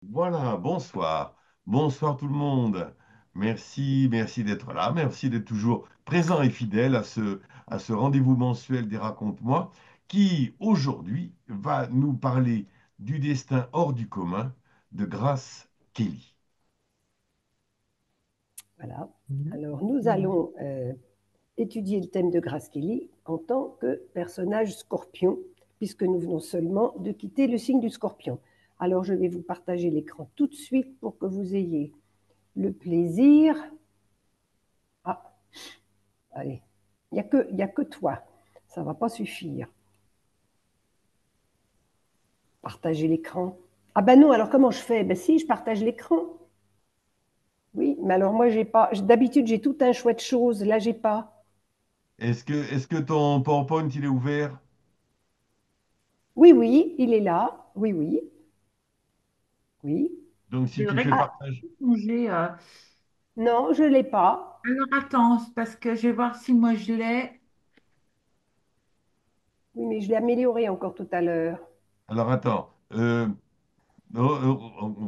Voilà, bonsoir. Bonsoir tout le monde. Merci d'être là. Merci d'être toujours présent et fidèle à ce rendez-vous mensuel des Raconte-moi, qui aujourd'hui va nous parler du destin hors du commun de Grace Kelly. Voilà. Alors, nous allons étudier le thème de Grace Kelly en tant que personnage scorpion, puisque nous venons seulement de quitter le signe du scorpion. Alors, je vais vous partager l'écran tout de suite pour que vous ayez le plaisir. Ah, allez, il y a que toi. Ça ne va pas suffire. Partager l'écran. Ah ben non, alors comment je fais? Ben si, je partage l'écran. Oui, mais alors moi, j'ai pas. D'habitude, j'ai tout un chouette chose. Là, j'ai pas. Est-ce que ton PowerPoint il est ouvert? Oui, oui, il est là. Oui, oui, oui. Donc si C'est tu vrai fais que Ah, partage. j'ai. non, je ne l'ai pas. Alors attends, c'est parce que je vais voir si moi je l'ai. Oui, mais je l'ai amélioré encore tout à l'heure. Alors attends,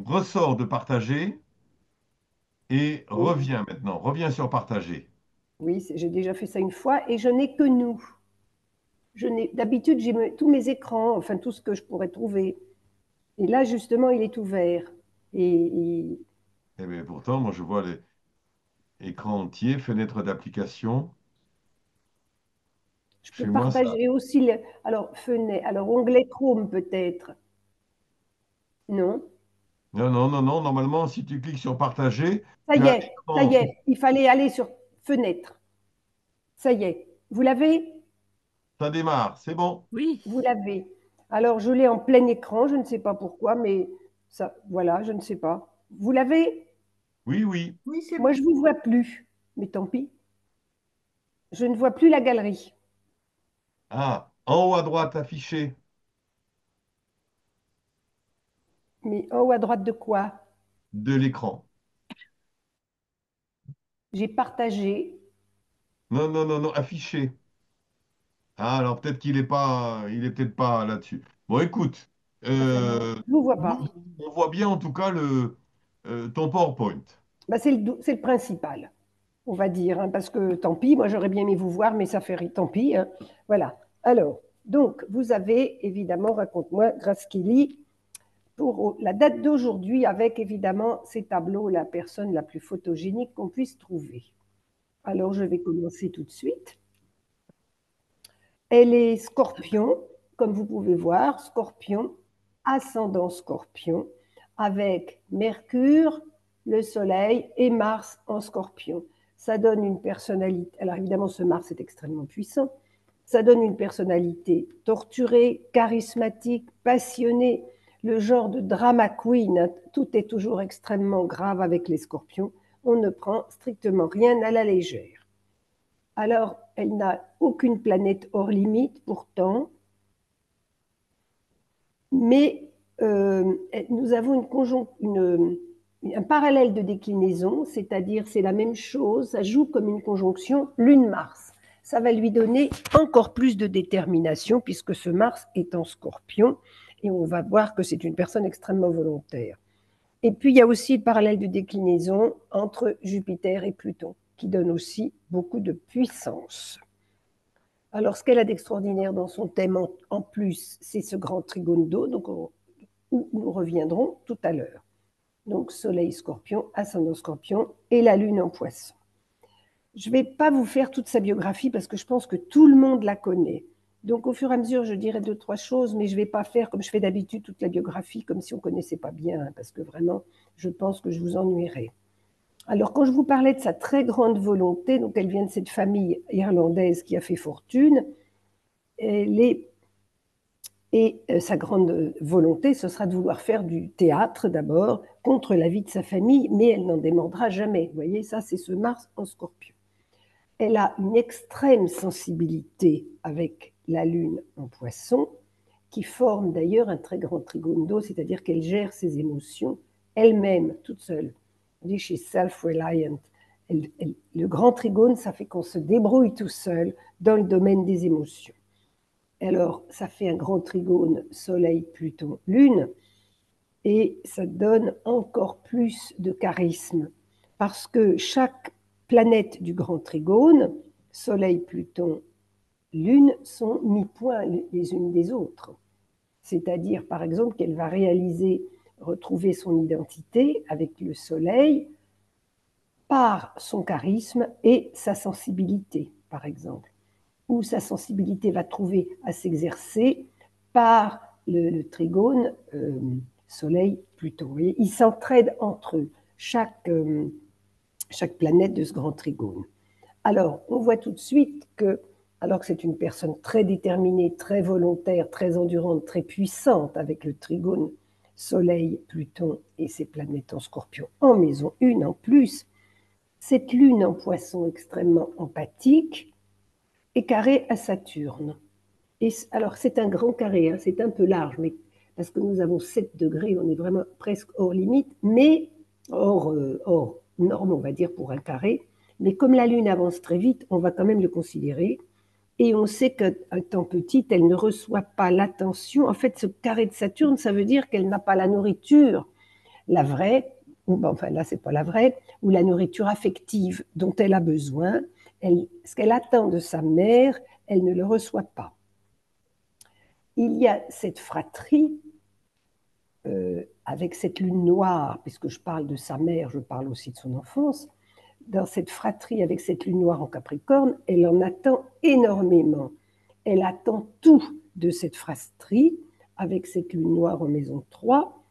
ressort de partager et Oui, reviens maintenant. Reviens sur partager. oui, j'ai déjà fait ça une fois et je n'ai que nous. D'habitude, j'ai tous mes écrans, enfin tout ce que je pourrais trouver. Et là, justement, il est ouvert. Et Eh bien, pourtant, moi, je vois l'écran entier, fenêtre d'application. je peux Chez moi, ça. partager aussi. Alors, fenêtre, alors onglet Chrome peut-être. Non. Non, non, non, non. Normalement, si tu cliques sur partager, tu as un Ça y écran. est. Il fallait aller sur fenêtre. Ça y est. Vous l'avez? Ça démarre. C'est bon. Oui. Vous l'avez. Alors, je l'ai en plein écran, je ne sais pas pourquoi, mais ça, voilà, je ne sais pas. Vous l'avez? Oui, oui. Oui, c'est Moi, bon. je ne vous vois plus, mais tant pis. Je ne vois plus la galerie. Ah, en haut à droite, affiché Mais en haut à droite de quoi? de l'écran. J'ai partagé. Non, non, non, non, affiché. Ah, alors peut-être qu'il est pas, il est peut-être pas là-dessus. Bon, écoute, Enfin, non, je ne vous vois nous, pas. on voit bien en tout cas ton PowerPoint. Bah, c'est le principal, on va dire, hein, parce que tant pis, moi j'aurais bien aimé vous voir, mais ça fait tant pis, hein. Voilà. Alors, donc, vous avez évidemment, raconte-moi, Grace Kelly, pour la date d'aujourd'hui, avec évidemment ces tableaux, la personne la plus photogénique qu'on puisse trouver. Alors, je vais commencer tout de suite. Elle est scorpion, comme vous pouvez voir, scorpion, ascendant scorpion, avec Mercure, le Soleil et Mars en scorpion. Ça donne une personnalité. Alors évidemment, ce Mars est extrêmement puissant. Ça donne une personnalité torturée, charismatique, passionnée, le genre de drama queen. Tout est toujours extrêmement grave avec les scorpions. On ne prend strictement rien à la légère. Alors, elle n'a aucune planète hors limite pourtant, mais nous avons un parallèle de déclinaison, c'est-à-dire c'est la même chose, ça joue comme une conjonction Lune-Mars. Ça va lui donner encore plus de détermination puisque ce Mars est en scorpion et on va voir que c'est une personne extrêmement volontaire. Et puis il y a aussi le parallèle de déclinaison entre Jupiter et Pluton qui donne aussi beaucoup de puissance. Alors, ce qu'elle a d'extraordinaire dans son thème en plus, c'est ce grand trigone d'eau, où nous reviendrons tout à l'heure. Donc, Soleil Scorpion, ascendant Scorpion et la Lune en Poisson. Je ne vais pas vous faire toute sa biographie parce que je pense que tout le monde la connaît. Donc, au fur et à mesure, je dirai deux, trois choses, mais je ne vais pas faire comme je fais d'habitude toute la biographie, comme si on ne connaissait pas bien, hein, parce que vraiment, je pense que je vous ennuierai. Alors, quand je vous parlais de sa très grande volonté, donc elle vient de cette famille irlandaise qui a fait fortune, et sa grande volonté, ce sera de vouloir faire du théâtre d'abord, contre l'avis de sa famille, mais elle n'en démordra jamais. Vous voyez, ça, c'est ce Mars en Scorpion. Elle a une extrême sensibilité avec la Lune en Poisson, qui forme d'ailleurs un très grand trigone d'eau, c'est-à-dire qu'elle gère ses émotions elle-même, toute seule. On dit she's self-reliant. Le grand trigone, ça fait qu'on se débrouille tout seul dans le domaine des émotions. Alors, ça fait un grand trigone Soleil, Pluton, Lune. et ça donne encore plus de charisme parce que chaque planète du grand trigone, Soleil, Pluton, Lune, sont mi-point les unes des autres. C'est-à-dire, par exemple, qu'elle va retrouver son identité avec le Soleil par son charisme et sa sensibilité, par exemple. Ou sa sensibilité va trouver à s'exercer par le trigone Soleil-Pluton. Ils s'entraident entre eux, chaque planète de ce grand trigone. Alors, on voit tout de suite que, alors que c'est une personne très déterminée, très volontaire, très endurante, très puissante, avec le trigone Soleil, Pluton et ses planètes en Scorpion en maison 1 en plus, cette lune en Poisson extrêmement empathique est carrée à Saturne. Et alors, c'est un grand carré, hein, c'est un peu large, mais parce que nous avons 7 degrés, on est vraiment presque hors limite, mais hors norme, on va dire, pour un carré. Mais comme la Lune avance très vite, on va quand même le considérer. Et on sait qu'étant petite, elle ne reçoit pas l'attention. En fait, ce carré de Saturne, ça veut dire qu'elle n'a pas la nourriture, la vraie, ou enfin là, c'est pas la vraie, ou la nourriture affective dont elle a besoin. Ce qu'elle attend de sa mère, elle ne le reçoit pas. Il y a cette fratrie avec cette lune noire, puisque je parle de sa mère, je parle aussi de son enfance. Dans cette fratrie avec cette lune noire en Capricorne, elle en attend énormément. Elle attend tout de cette fratrie avec cette lune noire en maison 3.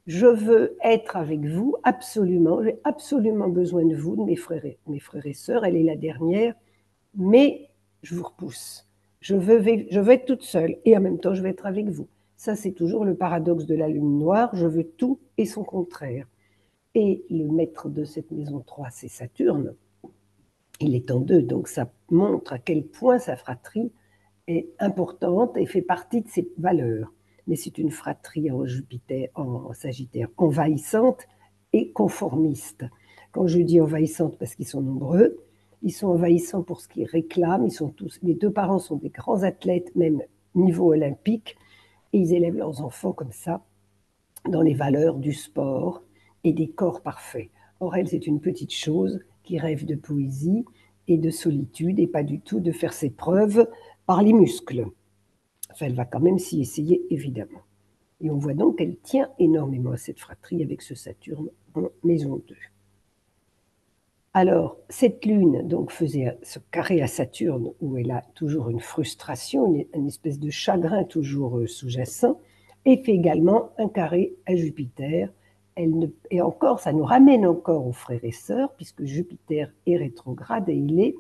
Je veux être avec vous, absolument. J'ai absolument besoin de vous, de mes frères et sœurs. Elle est la dernière, mais je vous repousse. Je veux être toute seule et en même temps, je vais être avec vous. Ça, c'est toujours le paradoxe de la lune noire. Je veux tout et son contraire. Et le maître de cette maison 3, c'est Saturne. Il est en 2, donc ça montre à quel point sa fratrie est importante et fait partie de ses valeurs. Mais c'est une fratrie en Jupiter, en Sagittaire, envahissante et conformiste. Quand je dis envahissante, parce qu'ils sont nombreux, ils sont envahissants pour ce qu'ils réclament. Les 2 parents sont des grands athlètes, même niveau olympique, et ils élèvent leurs enfants comme ça, dans les valeurs du sport et des corps parfaits. Or, elle, c'est une petite chose qui rêve de poésie et de solitude et pas du tout de faire ses preuves par les muscles. Enfin, elle va quand même s'y essayer, évidemment. Et on voit donc qu'elle tient énormément à cette fratrie avec ce Saturne en maison 2. Alors, cette lune donc faisait ce carré à Saturne où elle a toujours une frustration, une espèce de chagrin toujours sous-jacent, et fait également un carré à Jupiter. Et encore, ça nous ramène encore aux frères et sœurs, puisque Jupiter est rétrograde et il est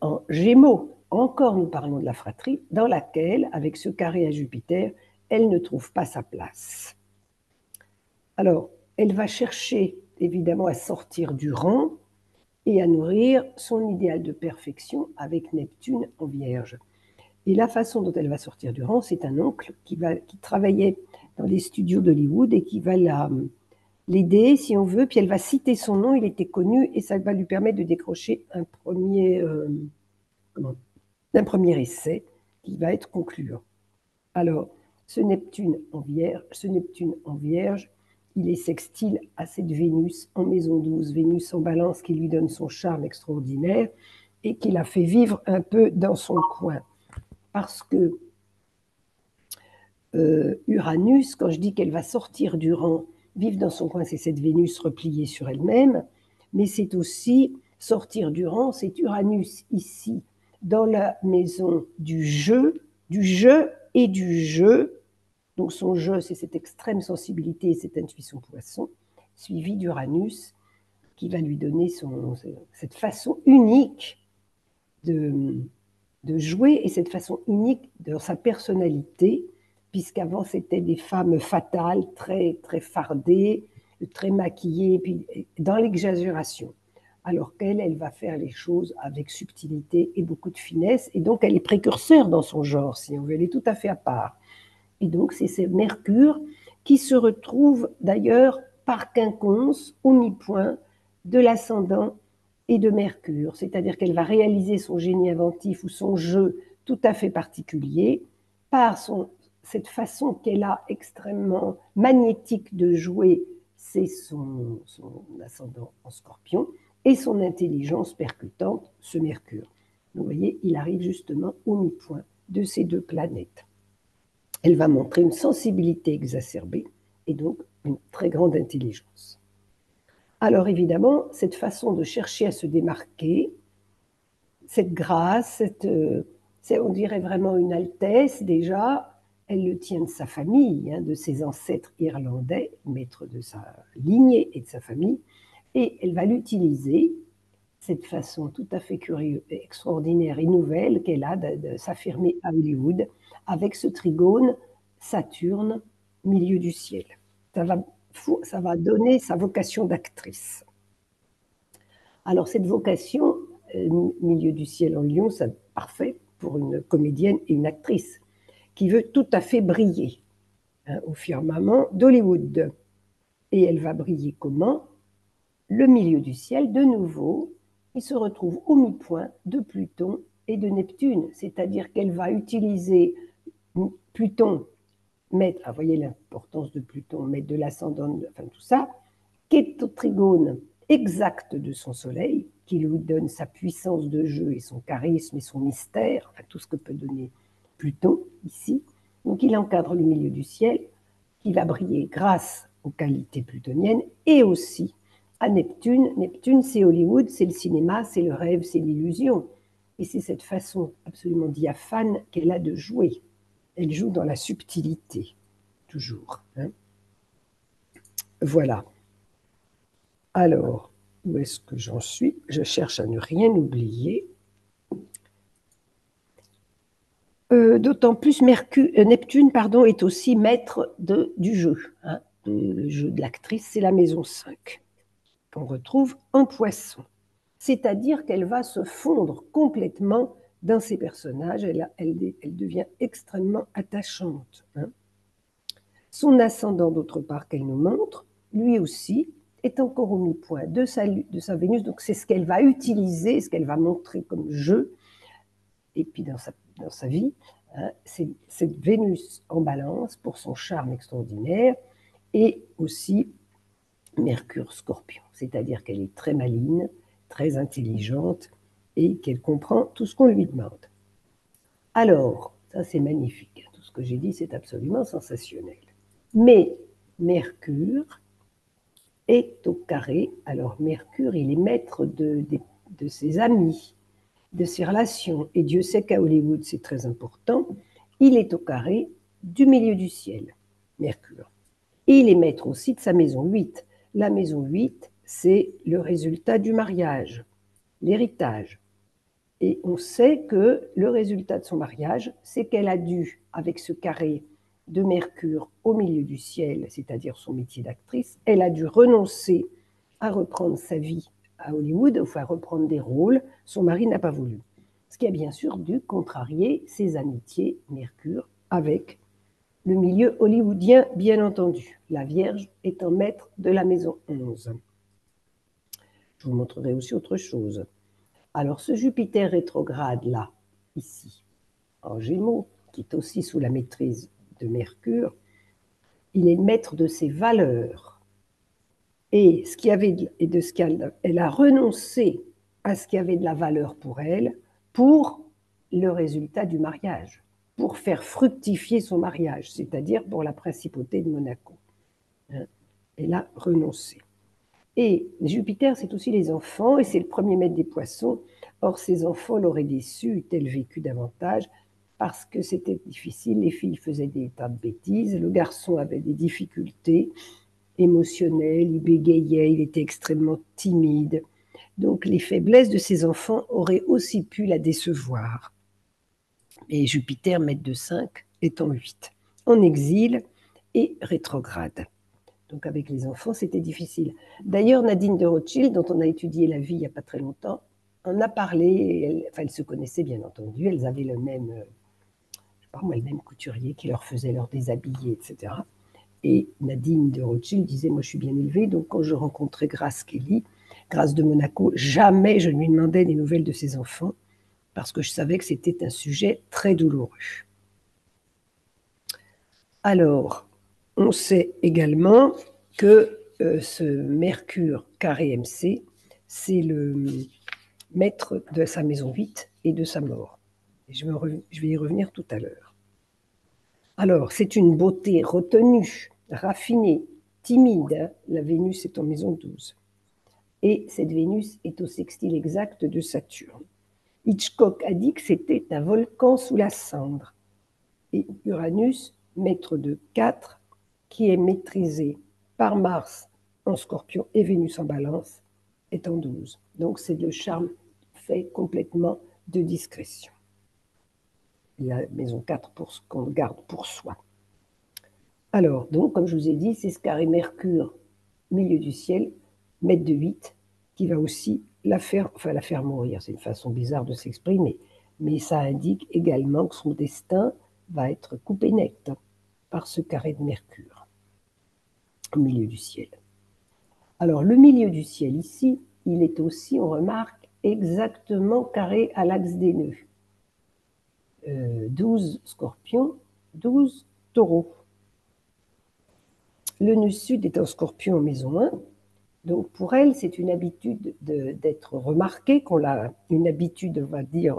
en Gémeaux. Encore, nous parlons de la fratrie, dans laquelle, avec ce carré à Jupiter, elle ne trouve pas sa place. Alors, elle va chercher évidemment à sortir du rang et à nourrir son idéal de perfection avec Neptune en Vierge. Et la façon dont elle va sortir du rang, c'est un oncle qui travaillait dans les studios d'Hollywood et qui va l'aider, si on veut, puis elle va citer son nom, il était connu, et ça va lui permettre de décrocher un premier essai qui va être concluant. Alors, ce Neptune en Vierge, il est sextile à cette Vénus en maison 12, Vénus en Balance qui lui donne son charme extraordinaire et qui la fait vivre un peu dans son coin. Parce que Uranus, quand je dis qu'elle va sortir du rang, vivre dans son coin, c'est cette Vénus repliée sur elle-même, mais c'est aussi sortir du rang, c'est Uranus ici, dans la maison du jeu et du jeu. Donc son jeu, c'est cette extrême sensibilité et cette intuition poisson, suivi d'Uranus, qui va lui donner cette façon unique de jouer et cette façon unique dans sa personnalité, puisqu'avant c'était des femmes fatales, très, très fardées, très maquillées, puis dans l'exagération. Alors qu'elle, elle va faire les choses avec subtilité et beaucoup de finesse, et donc elle est précurseur dans son genre, si on veut, elle est tout à fait à part. Et donc c'est Mercure qui se retrouve d'ailleurs par quinconce au mi-point de l'ascendant et de Mercure, c'est-à-dire qu'elle va réaliser son génie inventif ou son jeu tout à fait particulier par cette façon qu'elle a extrêmement magnétique de jouer, c'est son ascendant en Scorpion, et son intelligence percutante, ce Mercure. Vous voyez, il arrive justement au mi-point de ces deux planètes. Elle va montrer une sensibilité exacerbée et donc une très grande intelligence. Alors évidemment, cette façon de chercher à se démarquer, cette grâce, on dirait vraiment une altesse déjà, elle le tient de sa famille, de ses ancêtres irlandais, maîtres de sa lignée et de sa famille, et elle va l'utiliser, cette façon tout à fait curieuse, extraordinaire et nouvelle qu'elle a de s'affirmer à Hollywood, avec ce trigone Saturne, milieu du ciel. Ça va donner sa vocation d'actrice. Alors cette vocation, milieu du ciel en Lion, c'est parfait pour une comédienne et une actrice qui veut tout à fait briller au firmament d'Hollywood. Et elle va briller comment? Le milieu du ciel, de nouveau, il se retrouve au mi-point de Pluton et de Neptune, c'est-à-dire qu'elle va utiliser Pluton, vous voyez l'importance de Pluton, mettre de l'ascendant, enfin tout ça, qui est au trigone exact de son soleil, qui lui donne sa puissance de jeu et son charisme et son mystère, enfin tout ce que peut donner Pluton ici. Donc il encadre le milieu du ciel, qui va briller grâce aux qualités plutoniennes et aussi à Neptune. Neptune, c'est Hollywood, c'est le cinéma, c'est le rêve, c'est l'illusion. Et c'est cette façon absolument diaphane qu'elle a de jouer. Elle joue dans la subtilité, toujours. Voilà. Alors, où est-ce que j'en suis? Je cherche à ne rien oublier. D'autant plus Neptune est aussi maître du jeu. Le jeu de l'actrice, c'est la maison 5, qu'on retrouve en Poisson. C'est-à-dire qu'elle va se fondre complètement dans ses personnages, elle devient extrêmement attachante. Son ascendant, d'autre part, qu'elle nous montre, lui aussi, est encore au mi-point de sa Vénus, donc c'est ce qu'elle va utiliser, ce qu'elle va montrer comme jeu, et puis dans sa vie, c'est cette Vénus en balance pour son charme extraordinaire, et aussi Mercure Scorpion, c'est-à-dire qu'elle est très maligne, très intelligente, et qu'elle comprend tout ce qu'on lui demande. Alors, ça c'est magnifique, tout ce que j'ai dit c'est absolument sensationnel. Mais Mercure est au carré. Alors Mercure, il est maître de ses amis, de ses relations, et Dieu sait qu'à Hollywood c'est très important, il est au carré du milieu du ciel, Mercure. Et il est maître aussi de sa maison 8. La maison 8, c'est le résultat du mariage, l'héritage. Et on sait que le résultat de son mariage, c'est qu'elle a dû, avec ce carré de Mercure au milieu du ciel, c'est-à-dire son métier d'actrice, elle a dû renoncer à reprendre sa vie à Hollywood, enfin reprendre des rôles. Son mari n'a pas voulu. Ce qui a bien sûr dû contrarier ses amitiés, Mercure, avec le milieu hollywoodien, bien entendu, la Vierge étant maître de la maison 11. Je vous montrerai aussi autre chose. Alors, ce Jupiter rétrograde là, ici, en Gémeaux, qui est aussi sous la maîtrise de Mercure, il est maître de ses valeurs. Et elle a renoncé à ce qui avait de la valeur pour elle, pour le résultat du mariage, pour faire fructifier son mariage, c'est-à-dire pour la principauté de Monaco. Elle a renoncé. Et Jupiter, c'est aussi les enfants, et c'est le premier maître des poissons. Or, ces enfants l'auraient déçu, eût-elle vécu davantage, parce que c'était difficile, les filles faisaient des tas de bêtises, le garçon avait des difficultés émotionnelles, il bégayait, il était extrêmement timide. Donc, les faiblesses de ces enfants auraient aussi pu la décevoir. Et Jupiter, maître de 5, est en 8, en exil et rétrograde. Donc avec les enfants, c'était difficile. D'ailleurs, Nadine de Rothschild, dont on a étudié la vie il n'y a pas très longtemps, en a parlé. Elles se connaissaient bien entendu. Elles avaient le même couturier qui leur faisait leur déshabiller, etc. Et Nadine de Rothschild disait, moi je suis bien élevée, donc quand je rencontrais Grace Kelly, Grace de Monaco, jamais je ne lui demandais des nouvelles de ses enfants, parce que je savais que c'était un sujet très douloureux. Alors, on sait également que ce Mercure carré MC, c'est le maître de sa maison 8 et de sa mort. Et je vais y revenir tout à l'heure. Alors, c'est une beauté retenue, raffinée, timide. Hein. La Vénus est en maison 12. Et cette Vénus est au sextile exact de Saturne. Hitchcock a dit que c'était un volcan sous la cendre. Et Uranus, maître de 4, qui est maîtrisé par Mars en Scorpion et Vénus en Balance, est en 12. Donc c'est le charme fait complètement de discrétion. La maison 4 pour ce qu'on garde pour soi. Alors, donc, comme je vous ai dit, c'est ce carré Mercure, milieu du ciel, maître de 8, qui va aussi la faire mourir. C'est une façon bizarre de s'exprimer, mais ça indique également que son destin va être coupé net par ce carré de Mercure au milieu du ciel. Alors, le milieu du ciel ici, il est aussi, on remarque, exactement carré à l'axe des nœuds. 12 Scorpions, 12 Taureaux. Le nœud sud est en Scorpion en maison 1. Donc pour elle, c'est une habitude d'être remarquée, qu'on a une habitude, on va dire,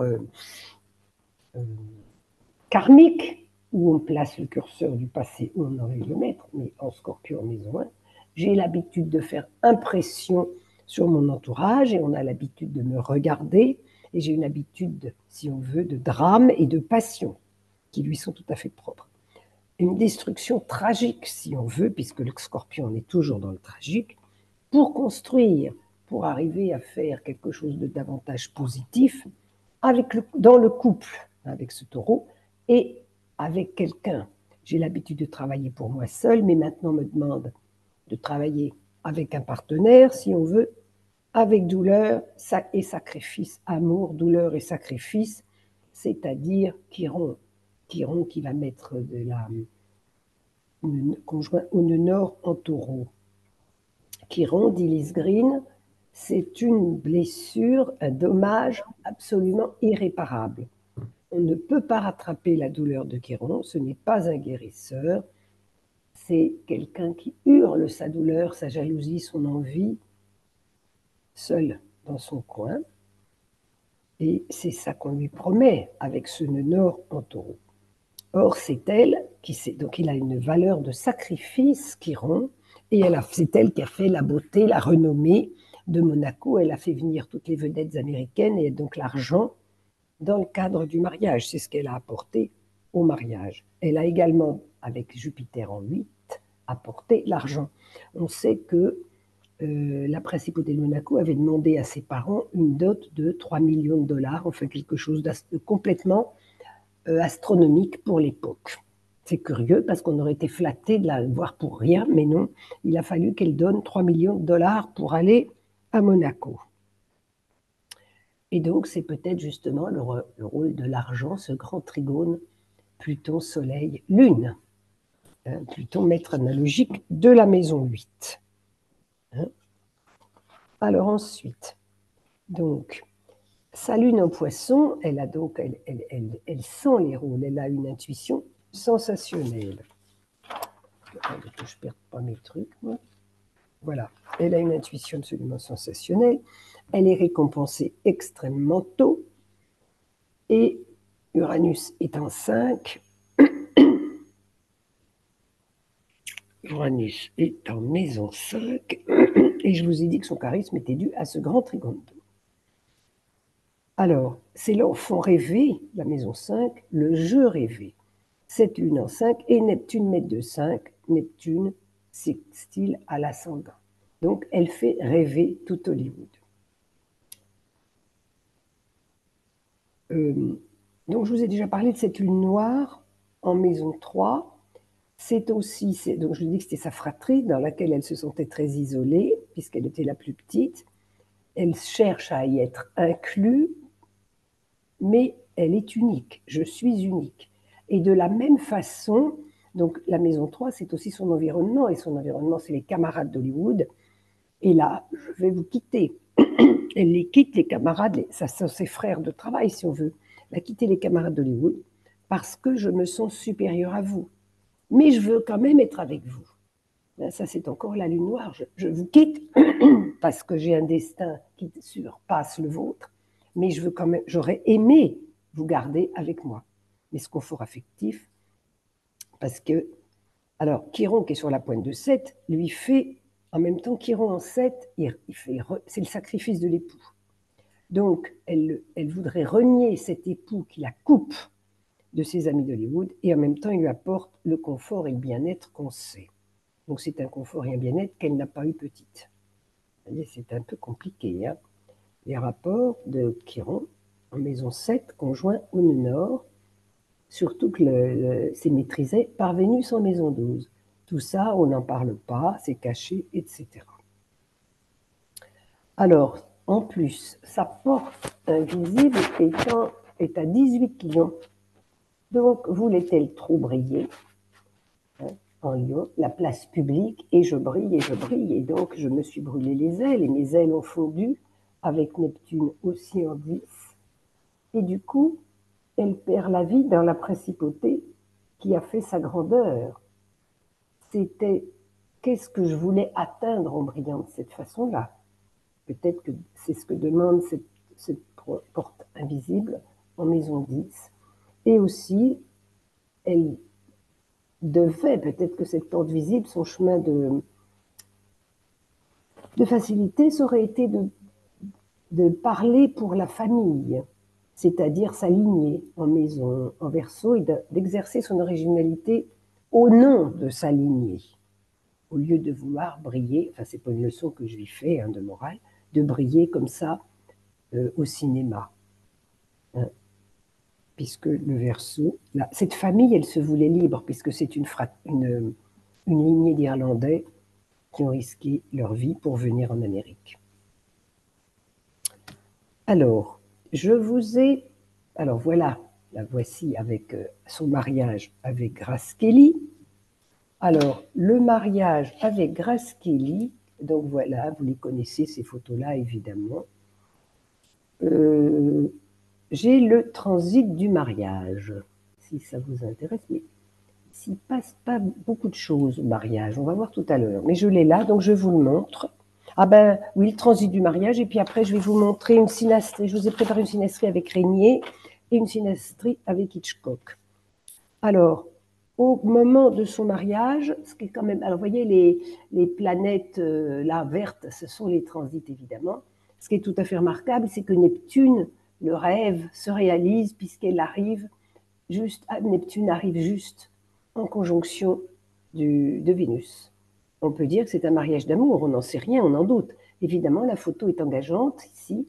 karmique, où on place le curseur du passé où on aurait dû le mettre, mais en Scorpion en maison 1. J'ai l'habitude de faire impression sur mon entourage et on a l'habitude de me regarder. Et j'ai une habitude, si on veut, de drame et de passion qui lui sont tout à fait propres. Une destruction tragique, si on veut, puisque le Scorpion on est toujours dans le tragique, pour construire, pour arriver à faire quelque chose de davantage positif dans le couple avec ce taureau et avec quelqu'un. J'ai l'habitude de travailler pour moi seule, mais maintenant on me demande de travailler avec un partenaire, si on veut, avec douleur et sacrifice, amour, douleur et sacrifice, c'est-à-dire Chiron qui va mettre conjoint au nœud nord en taureau. Chiron, dit Lise Green, c'est une blessure, un dommage absolument irréparable. On ne peut pas rattraper la douleur de Chiron, ce n'est pas un guérisseur, c'est quelqu'un qui hurle sa douleur, sa jalousie, son envie, seul dans son coin. Et c'est ça qu'on lui promet avec ce nœud nord en taureau. Or, c'est elle qui sait, donc il a une valeur de sacrifice, Chiron, et c'est elle qui a fait la beauté, la renommée de Monaco. Elle a fait venir toutes les vedettes américaines et donc l'argent dans le cadre du mariage. C'est ce qu'elle a apporté au mariage. Elle a également, avec Jupiter en 8, apporté l'argent. On sait que la principauté de Monaco avait demandé à ses parents une dot de 3 millions de dollars, enfin quelque chose de complètement astronomique pour l'époque. C'est curieux parce qu'on aurait été flatté de la voir pour rien, mais non, il a fallu qu'elle donne 3 millions de dollars pour aller à Monaco. Et donc, c'est peut-être justement le rôle de l'argent, ce grand trigone Pluton, Soleil, Lune. Hein, Pluton, maître analogique de la maison 8. Hein. Alors ensuite, donc, sa lune en poisson, elle sent les rôles, elle a une intuition sensationnelle. Que je ne perde pas mes trucs, moi. Voilà, elle a une intuition absolument sensationnelle. Elle est récompensée extrêmement tôt. Et Uranus est en 5. Uranus est en maison 5. Et je vous ai dit que son charisme était dû à ce grand trigone. Alors, c'est l'enfant rêvé, la maison 5, le jeu rêvé. Cette lune en 5 et Neptune maître de 5. Neptune sextile à l'ascendant. Donc, elle fait rêver tout Hollywood. Donc, je vous ai déjà parlé de cette lune noire en maison 3. C'est aussi, donc je vous dis que c'était sa fratrie dans laquelle elle se sentait très isolée, puisqu'elle était la plus petite. Elle cherche à y être inclue, mais elle est unique. Je suis unique. Et de la même façon, donc la maison 3, c'est aussi son environnement, et son environnement, c'est les camarades d'Hollywood. Et là, je vais vous quitter. Elle les quitte, les camarades, ça sont ses frères de travail, si on veut. Elle a quitté les camarades d'Hollywood parce que je me sens supérieure à vous. mais je veux quand même être avec vous. Ça, c'est encore la lune noire. Je vous quitte parce que j'ai un destin qui surpasse le vôtre, mais je veux quand même, j'aurais aimé vous garder avec moi. Mais ce confort affectif, parce que, alors, Chiron, qui est sur la pointe de 7, lui fait, en même temps, Chiron en 7, c'est le sacrifice de l'époux. Donc, elle voudrait renier cet époux qui la coupe de ses amis d'Hollywood, et en même temps, il lui apporte le confort et le bien-être qu'on sait. Donc, c'est un confort et un bien-être qu'elle n'a pas eu petite. C'est un peu compliqué, hein. Les rapports de Chiron en maison 7, conjoint au nœud nord, surtout que c'est maîtrisé par Vénus en maison 12. Tout ça, on n'en parle pas, c'est caché, etc. Alors, en plus, sa porte invisible est à 18 lions. Donc, voulait-elle trop briller, hein, en lion, la place publique, et je brille, et donc je me suis brûlé les ailes, et mes ailes ont fondu, avec Neptune aussi en 10. Et du coup, elle perd la vie dans la principauté qui a fait sa grandeur. C'était qu'est-ce que je voulais atteindre en brillant de cette façon-là. Peut-être que c'est ce que demande cette porte invisible en maison 10. Et aussi, elle devait, peut-être que cette porte visible, son chemin de facilité, ça aurait été de parler pour la famille, c'est-à-dire s'aligner en maison, en Verseau, et d'exercer son originalité au nom de sa lignée, au lieu de vouloir briller, enfin c'est pas une leçon que je lui fais, hein, de morale, de briller comme ça au cinéma. Hein, puisque le Verseau, là, cette famille, elle se voulait libre, puisque c'est une lignée d'Irlandais qui ont risqué leur vie pour venir en Amérique. Alors, alors voilà, la voici avec son mariage avec Grace Kelly. Alors, le mariage avec Grace Kelly, donc voilà, vous les connaissez, ces photos-là, évidemment. J'ai le transit du mariage, si ça vous intéresse, mais s'il ne passe pas beaucoup de choses au mariage, on va voir tout à l'heure, mais je l'ai là, donc je vous le montre. Ah ben oui, le transit du mariage, et puis après je vais vous montrer une synastrie. Je vous ai préparé une synastrie avec Régnier et une synastrie avec Hitchcock. Alors, au moment de son mariage, ce qui est quand même... Alors, vous voyez, les planètes là, vertes, ce sont les transits, évidemment. Ce qui est tout à fait remarquable, c'est que Neptune, le rêve, se réalise puisqu'elle arrive juste... Neptune arrive juste en conjonction de Vénus. On peut dire que c'est un mariage d'amour, on n'en sait rien, on en doute. Évidemment, la photo est engageante ici,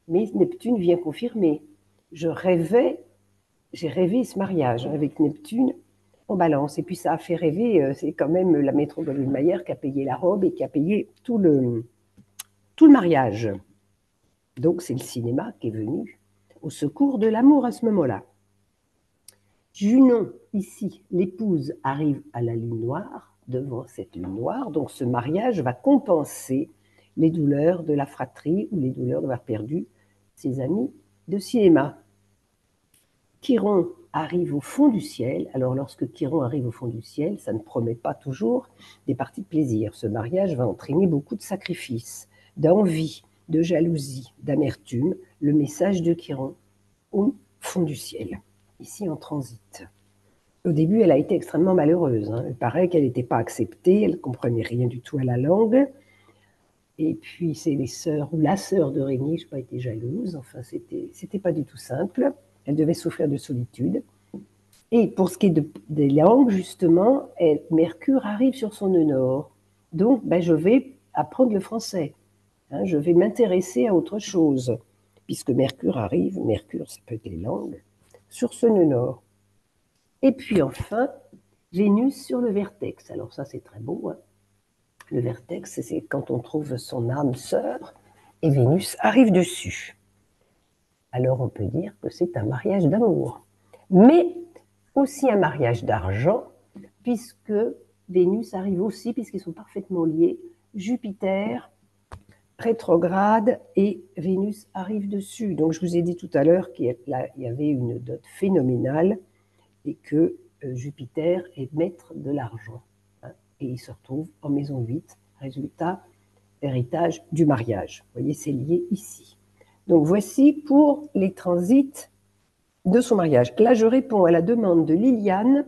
mais Neptune vient confirmer. J'ai rêvé ce mariage avec Neptune en balance. Et puis ça a fait rêver, c'est quand même la maîtresse Goldwyn-Mayer qui a payé la robe et qui a payé tout le mariage. Donc c'est le cinéma qui est venu au secours de l'amour à ce moment-là. Junon, ici, l'épouse arrive à la lune noire, devant cette lune noire, donc ce mariage va compenser les douleurs de la fratrie ou les douleurs d'avoir perdu ses amis de cinéma. Chiron arrive au fond du ciel. Alors, lorsque Chiron arrive au fond du ciel, ça ne promet pas toujours des parties de plaisir. Ce mariage va entraîner beaucoup de sacrifices, d'envie, de jalousie, d'amertume. Le message de Chiron au fond du ciel, ici en transit. Au début, elle a été extrêmement malheureuse. Il paraît qu'elle n'était pas acceptée, elle ne comprenait rien du tout à la langue. Et puis, c'est les sœurs, ou la sœur de Régnier, je n'ai pas été jalouse. Enfin, c'était pas du tout simple. Elle devait souffrir de solitude. Et pour ce qui est des langues, justement, Mercure arrive sur son nœud nord. Donc, je vais apprendre le français. Je vais m'intéresser à autre chose. Puisque Mercure arrive, Mercure, ça peut être les langues, sur ce nœud nord. Et puis enfin, Vénus sur le vertex. Alors ça, c'est très beau. Hein. Le vertex, c'est quand on trouve son âme sœur et Vénus arrive dessus. Alors on peut dire que c'est un mariage d'amour. Mais aussi un mariage d'argent, puisque Vénus arrive aussi, puisqu'ils sont parfaitement liés, Jupiter rétrograde et Vénus arrive dessus. Donc je vous ai dit tout à l'heure qu'il y avait une dot phénoménale et que Jupiter est maître de l'argent. Hein, et il se retrouve en maison 8. Résultat, héritage du mariage. Vous voyez, c'est lié ici. Donc voici pour les transits de son mariage. Là, je réponds à la demande de Liliane,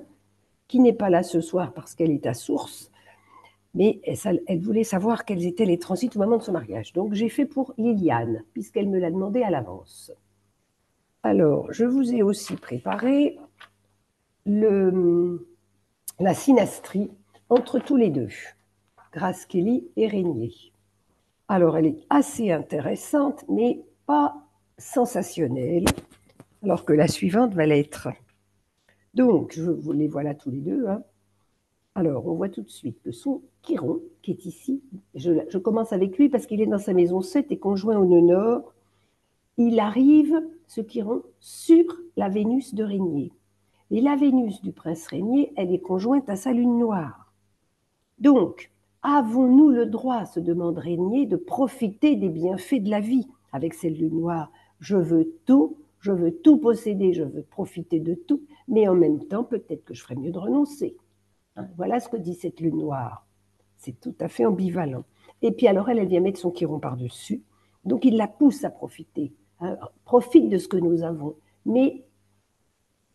qui n'est pas là ce soir parce qu'elle est à Source, mais elle voulait savoir quels étaient les transits au moment de son mariage. Donc j'ai fait pour Liliane, puisqu'elle me l'a demandé à l'avance. Alors, je vous ai aussi préparé la synastrie entre tous les deux, Grace Kelly et Régnier. Alors, elle est assez intéressante, mais pas sensationnelle, alors que la suivante va l'être. Donc, je vous les voilà tous les deux. Hein. Alors, on voit tout de suite que son Chiron, qui est ici, je commence avec lui parce qu'il est dans sa maison 7 et conjoint au nœud nord, il arrive, ce Chiron, sur la Vénus de Régnier. Et la Vénus du prince Régnier, elle est conjointe à sa lune noire. Donc, avons-nous le droit, se demande Régnier, de profiter des bienfaits de la vie avec cette lune noire? Je veux tout posséder, je veux profiter de tout, mais en même temps, peut-être que je ferais mieux de renoncer. Voilà ce que dit cette lune noire. C'est tout à fait ambivalent. Et puis alors, elle vient mettre son Chiron par-dessus, donc il la pousse à profiter. Hein, profite de ce que nous avons, mais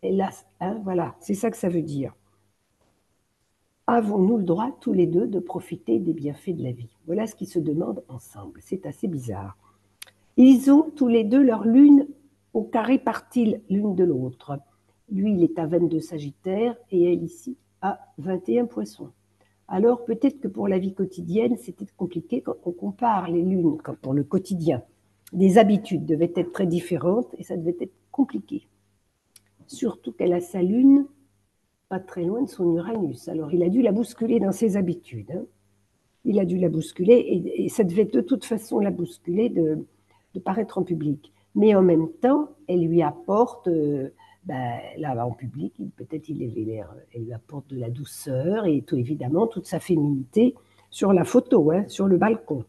hélas, hein, voilà, c'est ça que ça veut dire. Avons-nous le droit, tous les deux, de profiter des bienfaits de la vie? Voilà ce qu'ils se demandent ensemble. C'est assez bizarre. Ils ont tous les deux leur lune au carré partil l'une de l'autre. Lui, il est à 22 Sagittaire et elle ici à 21 Poissons. Alors peut-être que pour la vie quotidienne, c'était compliqué quand on compare les lunes, quand pour le quotidien. Les habitudes devaient être très différentes et ça devait être compliqué. Surtout qu'elle a sa lune pas très loin de son Uranus. Alors il a dû la bousculer dans ses habitudes. Hein. Il a dû la bousculer et ça devait de toute façon la bousculer de paraître en public. Mais en même temps, elle lui apporte, là en public, peut-être il est vénère, elle lui apporte de la douceur et tout évidemment toute sa féminité sur la photo, hein, sur le balcon.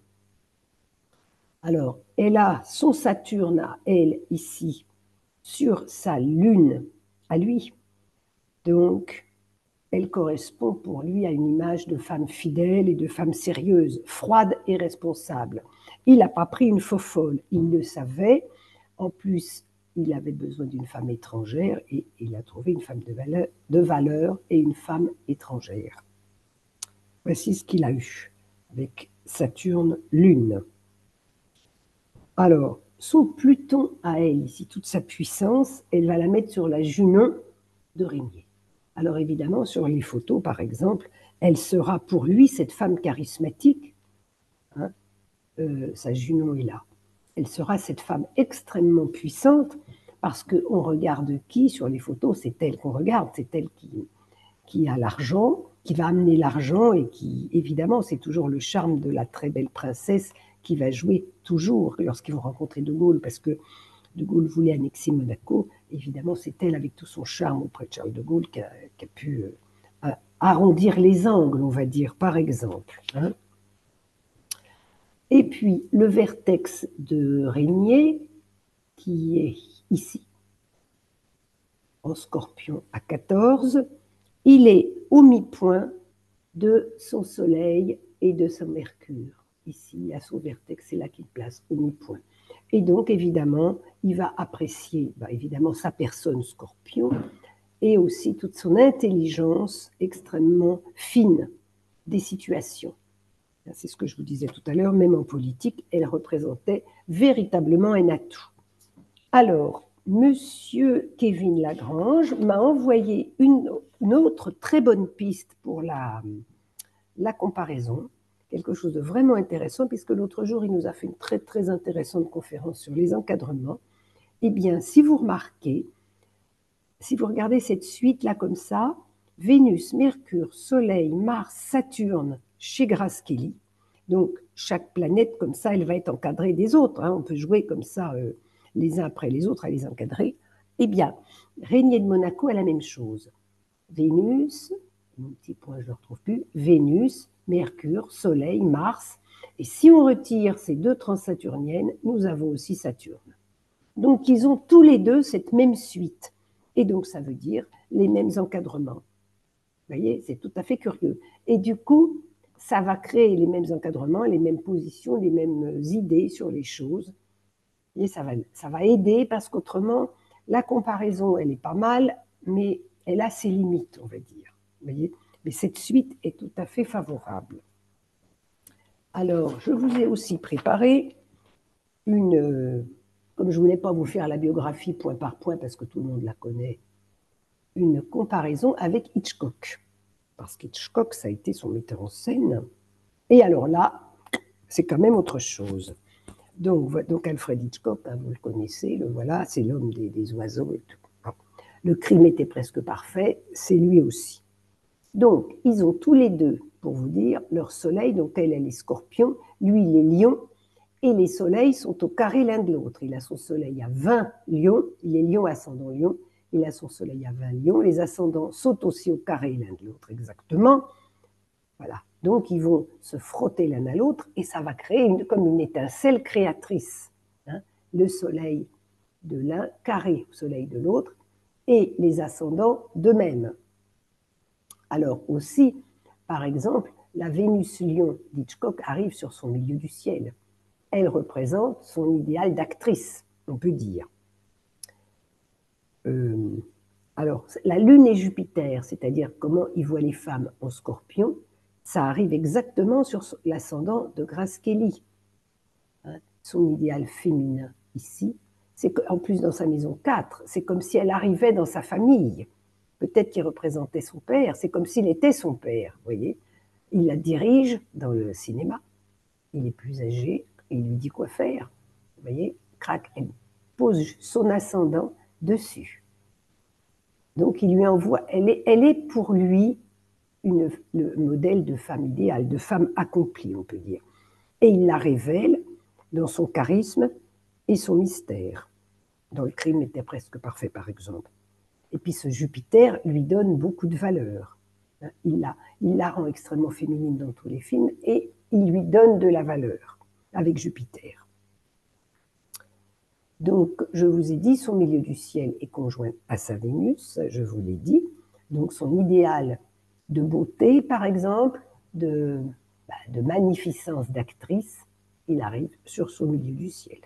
Alors, elle a son Saturne à elle ici sur sa lune à lui. Donc, elle correspond pour lui à une image de femme fidèle et de femme sérieuse, froide et responsable. Il n'a pas pris une faux folle, il le savait. En plus, il avait besoin d'une femme étrangère et il a trouvé une femme de valeur et une femme étrangère. Voici ce qu'il a eu avec Saturne, Lune. Alors, son Pluton à elle, ici, toute sa puissance, elle va la mettre sur la Junon de Régnier. Alors évidemment, sur les photos, par exemple, elle sera pour lui cette femme charismatique. Hein, sa Junon est là. Elle sera cette femme extrêmement puissante parce qu'on regarde qui sur les photos, c'est elle qu'on regarde, c'est elle qui a l'argent, qui va amener l'argent et qui, évidemment, c'est toujours le charme de la très belle princesse qui va jouer toujours lorsqu'ils vont rencontrer De Gaulle, parce que De Gaulle voulait annexer Monaco. Évidemment, c'est elle, avec tout son charme auprès de Charles de Gaulle, qui a pu arrondir les angles, on va dire, par exemple. Hein. Et puis, le vertex de Régnier, qui est ici, en Scorpion à 14, il est au mi-point de son Soleil et de son Mercure. Ici, à son vertex, c'est là qu'il place, au mi-point. Et donc, évidemment, il va apprécier évidemment sa personne Scorpion et aussi toute son intelligence extrêmement fine des situations. C'est ce que je vous disais tout à l'heure, même en politique, elle représentait véritablement un atout. Alors, Monsieur Kevin Lagrange m'a envoyé une autre très bonne piste pour la comparaison, quelque chose de vraiment intéressant, puisque l'autre jour, il nous a fait une très, très intéressante conférence sur les encadrements. Eh bien, si vous remarquez, si vous regardez cette suite-là comme ça, Vénus, Mercure, Soleil, Mars, Saturne, chez Grace Kelly, donc chaque planète, comme ça, elle va être encadrée des autres. Hein. On peut jouer comme ça, les uns après les autres, à les encadrer. Eh bien, Régnier de Monaco a la même chose. Vénus, mon petit point, je ne le retrouve plus, Vénus, Mercure, Soleil, Mars. Et si on retire ces deux transsaturniennes, nous avons aussi Saturne. Donc, ils ont tous les deux cette même suite. Et donc, ça veut dire les mêmes encadrements. Vous voyez, c'est tout à fait curieux. Et du coup, ça va créer les mêmes encadrements, les mêmes positions, les mêmes idées sur les choses. Et ça va aider parce qu'autrement, la comparaison, elle est pas mal, mais elle a ses limites, on va dire. Vous voyez, mais cette suite est tout à fait favorable. Alors, je vous ai aussi préparé comme je ne voulais pas vous faire la biographie point par point parce que tout le monde la connaît, une comparaison avec Hitchcock. Parce qu'Hitchcock, ça a été son metteur en scène. Et alors là, c'est quand même autre chose. Donc Alfred Hitchcock, hein, vous le connaissez, voilà, c'est l'homme des oiseaux et tout. Le crime était presque parfait, c'est lui aussi. Donc, ils ont tous les deux, pour vous dire, leur soleil, donc elle est scorpion, lui il est lion, et les soleils sont au carré l'un de l'autre. Il a son soleil à 20 lions, il est lion ascendant lion, il a son soleil à 20 lions, les ascendants sont aussi au carré l'un de l'autre exactement. Voilà. Donc, ils vont se frotter l'un à l'autre et ça va créer comme une étincelle créatrice. Hein. Le soleil de l'un carré au soleil de l'autre et les ascendants d'eux-mêmes. Alors aussi, par exemple, la Vénus Lion d'Hitchcock arrive sur son milieu du ciel. Elle représente son idéal d'actrice, on peut dire. Alors, la Lune et Jupiter, c'est-à-dire comment il voit les femmes en Scorpion, ça arrive exactement sur l'ascendant de Grace Kelly. Hein, son idéal féminin ici, c'est qu'en plus dans sa maison 4, c'est comme si elle arrivait dans sa famille. Peut-être qu'il représentait son père, c'est comme s'il était son père, vous voyez. Il la dirige dans le cinéma, il est plus âgé, il lui dit quoi faire. Vous voyez, crac, elle pose son ascendant dessus. Donc il lui envoie, elle est pour lui le modèle de femme idéale, de femme accomplie, on peut dire. Et il la révèle dans son charisme et son mystère. Dans le crime était presque parfait, par exemple. Et puis ce Jupiter lui donne beaucoup de valeur. Il la rend extrêmement féminine dans tous les films et il lui donne de la valeur avec Jupiter. Donc, je vous ai dit, son milieu du ciel est conjoint à sa Vénus, je vous l'ai dit. Donc, son idéal de beauté, par exemple, de magnificence d'actrice, il arrive sur son milieu du ciel.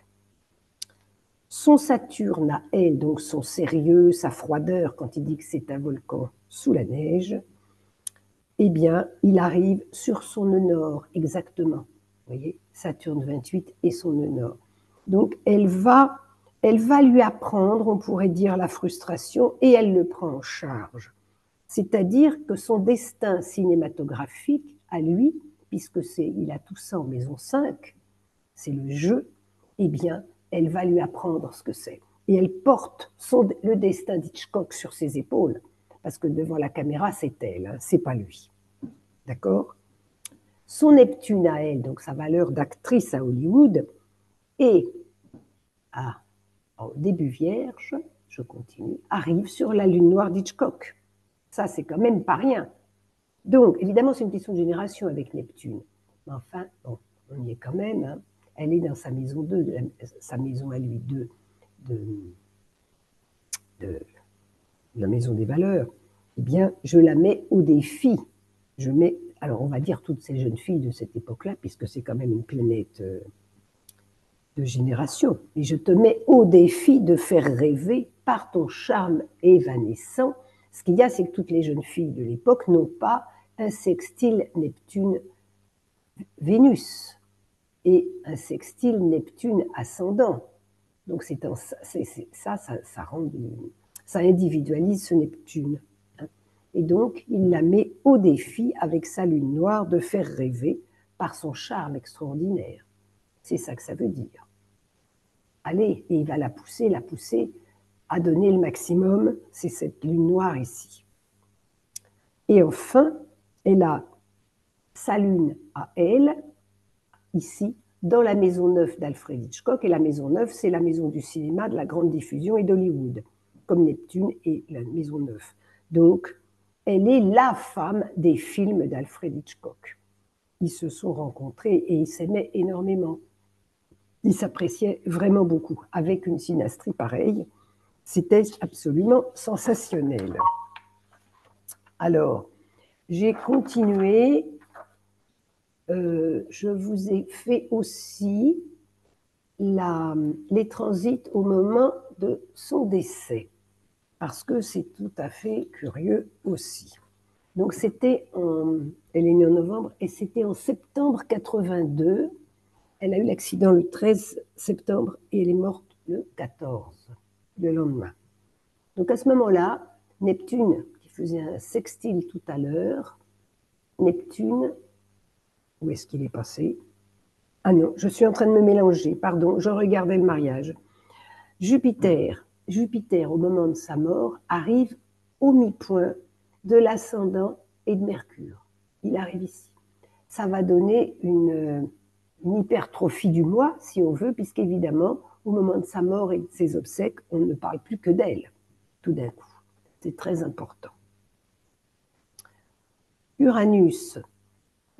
Son Saturne à elle, donc son sérieux, sa froideur, quand il dit que c'est un volcan sous la neige, eh bien, il arrive sur son nœud nord, exactement. Vous voyez, Saturne 28 et son nœud nord. Donc, elle va lui apprendre, on pourrait dire, la frustration, et elle le prend en charge. C'est-à-dire que son destin cinématographique, à lui, puisque il a tout ça en maison 5, c'est le jeu, eh bien, elle va lui apprendre ce que c'est. Et elle porte le destin d'Hitchcock sur ses épaules, parce que devant la caméra, c'est elle, hein, c'est pas lui. D'accord ? Son Neptune à elle, donc sa valeur d'actrice à Hollywood, et au début vierge, je continue, arrive sur la lune noire d'Hitchcock. Ça, c'est quand même pas rien. Donc, évidemment, c'est une question de génération avec Neptune. Mais enfin, bon, on y est quand même. Hein. Elle est dans sa maison 2, sa maison à lui 2, de la maison des valeurs. Eh bien, je la mets au défi. Alors, on va dire toutes ces jeunes filles de cette époque-là, puisque c'est quand même une planète de génération. Et je te mets au défi de faire rêver par ton charme évanescent. Ce qu'il y a, c'est que toutes les jeunes filles de l'époque n'ont pas un sextile Neptune-Vénus et un sextile Neptune ascendant. Donc ça individualise ce Neptune. Hein. Et donc, il la met au défi avec sa lune noire de faire rêver par son charme extraordinaire. C'est ça que ça veut dire. Allez, et il va la pousser à donner le maximum, c'est cette lune noire ici. Et enfin, elle a sa lune à elle, ici, dans la maison 9 d'Alfred Hitchcock, et la maison 9, c'est la maison du cinéma, de la grande diffusion et d'Hollywood, comme Neptune et la maison 9. Donc, elle est la femme des films d'Alfred Hitchcock. Ils se sont rencontrés et ils s'aimaient énormément. Ils s'appréciaient vraiment beaucoup. Avec une synastrie pareille, c'était absolument sensationnel. Alors, j'ai continué. Je vous ai fait aussi les transits au moment de son décès, parce que c'est tout à fait curieux aussi. Donc elle est née en novembre, et c'était en septembre 82. Elle a eu l'accident le 13 septembre et elle est morte le 14, le lendemain. Donc à ce moment-là, Neptune, qui faisait un sextile tout à l'heure, Neptune, où est-ce qu'il est passé? Ah non, je suis en train de me mélanger, pardon, je regardais le mariage. Jupiter, au moment de sa mort, arrive au mi-point de l'ascendant et de Mercure. Il arrive ici. Ça va donner une hypertrophie du moi, si on veut, puisqu'évidemment, au moment de sa mort et de ses obsèques, on ne parle plus que d'elle, tout d'un coup. C'est très important. Uranus,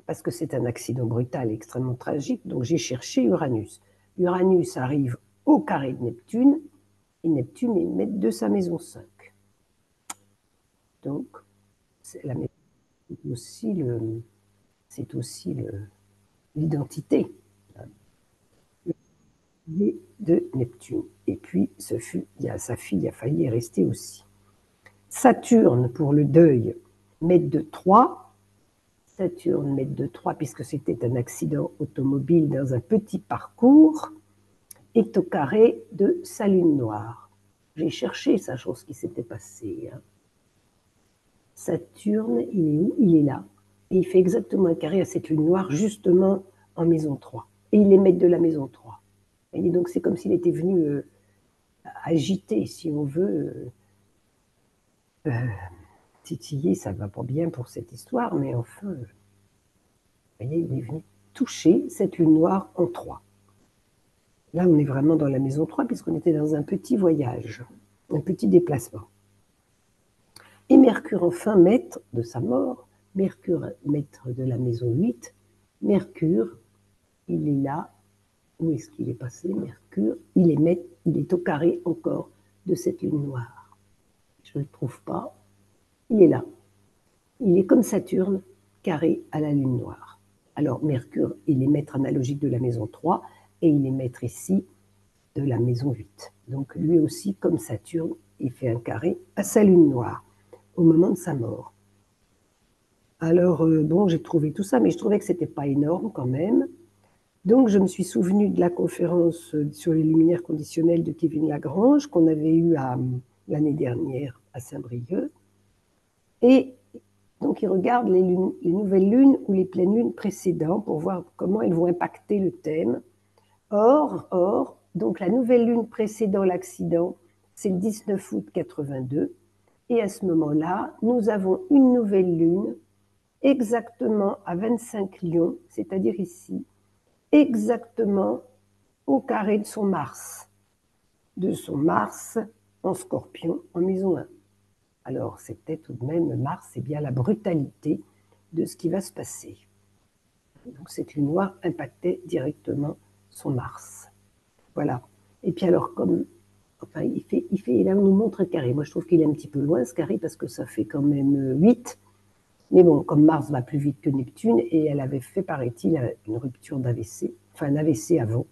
parce que c'est un accident brutal, extrêmement tragique, donc j'ai cherché Uranus. Uranus arrive au carré de Neptune, et Neptune est maître de sa maison 5. Donc, c'est aussi l'identité de Neptune. Et puis, sa fille a failli y rester aussi. Saturne, pour le deuil, maître de 3. Saturne, maître de 3, puisque c'était un accident automobile dans un petit parcours, est au carré de sa lune noire. J'ai cherché sa chose qui s'était passée. Saturne, il est où? Il est là. Et il fait exactement un carré à cette lune noire, justement en maison 3. Et il est maître de la maison 3. Et donc, c'est comme s'il était venu agiter, si on veut, titiller, ça ne va pas bien pour cette histoire, mais enfin, vous voyez, il est venu toucher cette lune noire en 3. Là, on est vraiment dans la maison 3, puisqu'on était dans un petit voyage, un petit déplacement. Et Mercure, enfin, maître de sa mort, Mercure, maître de la maison 8, Mercure, il est là. Où est-ce qu'il est passé, Mercure? Il est au carré encore de cette lune noire. Je ne le trouve pas. Il est là. Il est comme Saturne, carré à la lune noire. Alors, Mercure, il est maître analogique de la maison 3 et il est maître ici de la maison 8. Donc, lui aussi, comme Saturne, il fait un carré à sa lune noire au moment de sa mort. Alors, bon, j'ai trouvé tout ça, mais je trouvais que ce n'était pas énorme quand même. Donc, je me suis souvenue de la conférence sur les luminaires conditionnels de Kevin Lagrange qu'on avait eue l'année dernière à Saint-Brieuc. Et donc, il regarde les nouvelles lunes ou les pleines lunes précédentes pour voir comment elles vont impacter le thème. Or, donc la nouvelle lune précédant l'accident, c'est le 19 août 82. Et à ce moment-là, nous avons une nouvelle lune exactement à 25 lions, c'est-à-dire ici, exactement au carré de son Mars en Scorpion, en maison 1. Alors, c'était tout de même, Mars, c'est bien la brutalité de ce qui va se passer. Donc, cette lune noire impactait directement son Mars. Voilà. Et puis alors, enfin, là, on nous montre un carré. Moi, je trouve qu'il est un petit peu loin, ce carré, parce que ça fait quand même 8. Mais bon, comme Mars va plus vite que Neptune, et elle avait fait, paraît-il, une rupture d'AVC, enfin un AVC avant,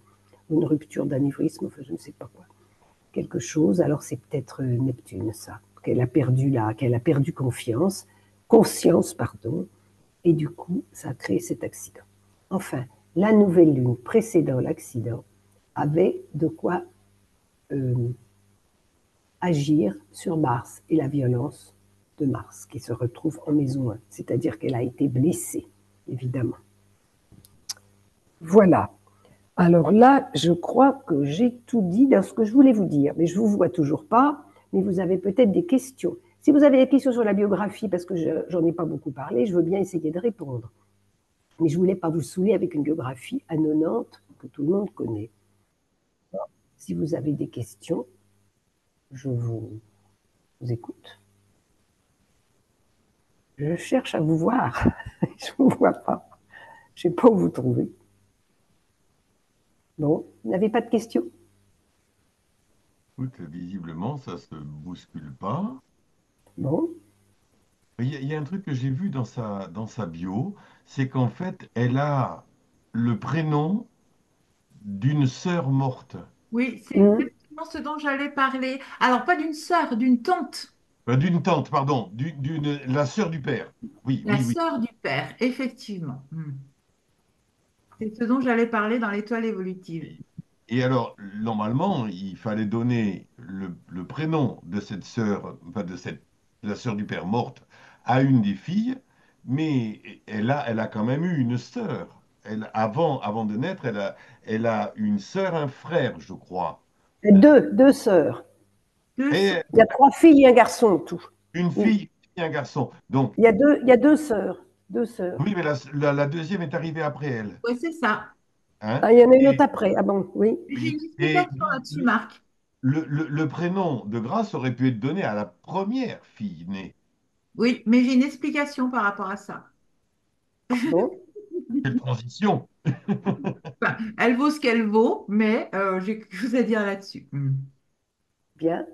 une rupture d'anévrisme, enfin je ne sais pas quoi, quelque chose. Alors c'est peut-être Neptune, ça, qu'elle a perdu conscience, pardon, et du coup, ça a créé cet accident. Enfin, la nouvelle lune précédant l'accident avait de quoi agir sur Mars et la violence de Mars, qui se retrouve en maison 1, c'est-à-dire qu'elle a été blessée, évidemment. Voilà. Alors là, je crois que j'ai tout dit dans ce que je voulais vous dire, mais je ne vous vois toujours pas, mais vous avez peut-être des questions. Si vous avez des questions sur la biographie, parce que j'en ai pas beaucoup parlé, je veux bien essayer de répondre. Mais je ne voulais pas vous saouler avec une biographie annonnante que tout le monde connaît. Si vous avez des questions, je vous écoute. Je cherche à vous voir. Je ne vous vois pas. Je ne sais pas où vous trouvez. Bon, vous n'avez pas de questions? Écoute, visiblement, ça ne se bouscule pas. Bon. Il y a un truc que j'ai vu dans sa bio, c'est qu'en fait, elle a le prénom d'une sœur morte. Oui, c'est Hmm. exactement ce dont j'allais parler. Alors, pas d'une sœur, d'une tante, D'une tante, pardon, la sœur du père. Oui, la oui, oui. sœur du père, effectivement. C'est ce dont j'allais parler dans l'étoile évolutive. Et alors, normalement, il fallait donner le prénom de cette sœur, enfin de la sœur du père morte, à une des filles, mais elle a quand même eu une sœur. Avant de naître, elle a une sœur, un frère, je crois. Euh, Deux sœurs. Deux sœurs. Et Il y a trois filles et un garçon en tout. une Oui. fille et un garçon. Donc, Il y a deux sœurs. Deux sœurs. oui, mais la deuxième est arrivée après elle. Oui, c'est ça. Hein? Ah, il y en a une autre Et, après. Ah bon, oui. J'ai oui. une Et explication là-dessus, Marc. le prénom de Grâce aurait pu être donné à la première fille née. Oui, mais j'ai une explication par rapport à ça. Bon, Quelle transition! Enfin, elle vaut ce qu'elle vaut, mais j'ai quelque chose à dire là-dessus. bien.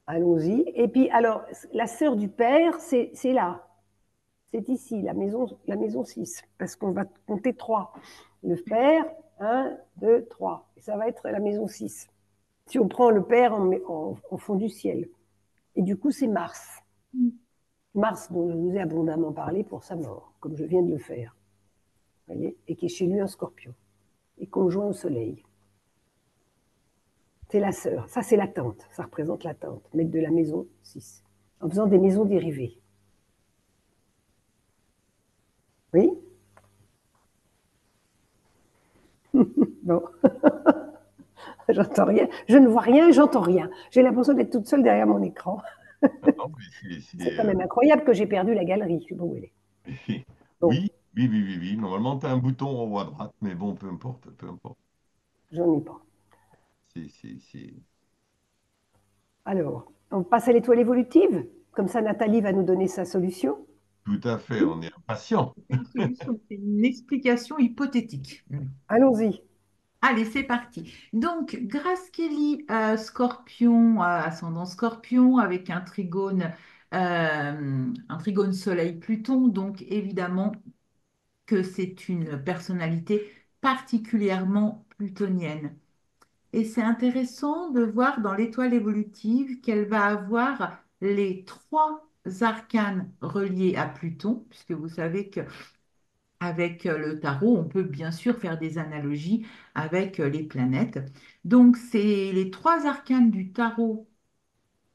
Allons-y. Et puis, alors, la sœur du père, c'est là. C'est ici, la maison 6. Parce qu'on va compter 3. Le père, un, 2, 3. Et ça va être la maison 6. Si on prend le père en fond du ciel. Et du coup, c'est Mars. Mars, dont je vous ai abondamment parlé pour sa mort, comme je viens de le faire. Voyez, et qui est chez lui un scorpion. Et conjoint au soleil. C'est la sœur. Ça, c'est la tante. Ça représente la tante. Maître de la maison 6. En faisant des maisons dérivées. Oui. Bon. J'entends rien. Je ne vois rien, j'entends rien. J'ai l'impression d'être toute seule derrière mon écran. Non, mais C'est quand même incroyable que j'ai perdu la galerie. Je sais pas où elle est. Bon, oui, oui, oui, oui, oui. Normalement, tu as un bouton en haut à droite, mais bon, peu importe, peu importe. j'en ai pas. C'est. Alors, on passe à l'étoile évolutive. Comme ça, Nathalie va nous donner sa solution. Tout à fait, on est impatient. C'est une solution, c'est une explication hypothétique. Allons-y. Allez, c'est parti. Donc, Grace Kelly, Scorpion, ascendant Scorpion, avec un trigone Soleil-Pluton. Donc, évidemment que c'est une personnalité particulièrement plutonienne. Et c'est intéressant de voir dans l'étoile évolutive qu'elle va avoir les trois arcanes reliés à Pluton, puisque vous savez que avec le tarot, on peut bien sûr faire des analogies avec les planètes. Donc, c'est les trois arcanes du tarot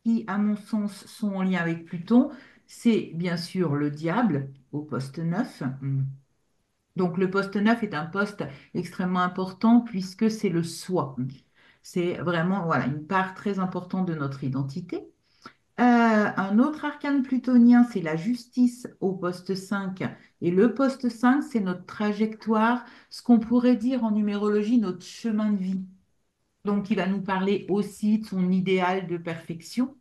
qui, à mon sens, sont en lien avec Pluton. C'est bien sûr le diable au poste 9. Donc, le poste 9 est un poste extrêmement important puisque c'est le soi. C'est vraiment voilà, une part très importante de notre identité. Un autre arcane plutonien, c'est la justice au poste 5. Et le poste 5, c'est notre trajectoire, ce qu'on pourrait dire en numérologie, notre chemin de vie. Donc, il va nous parler aussi de son idéal de perfection.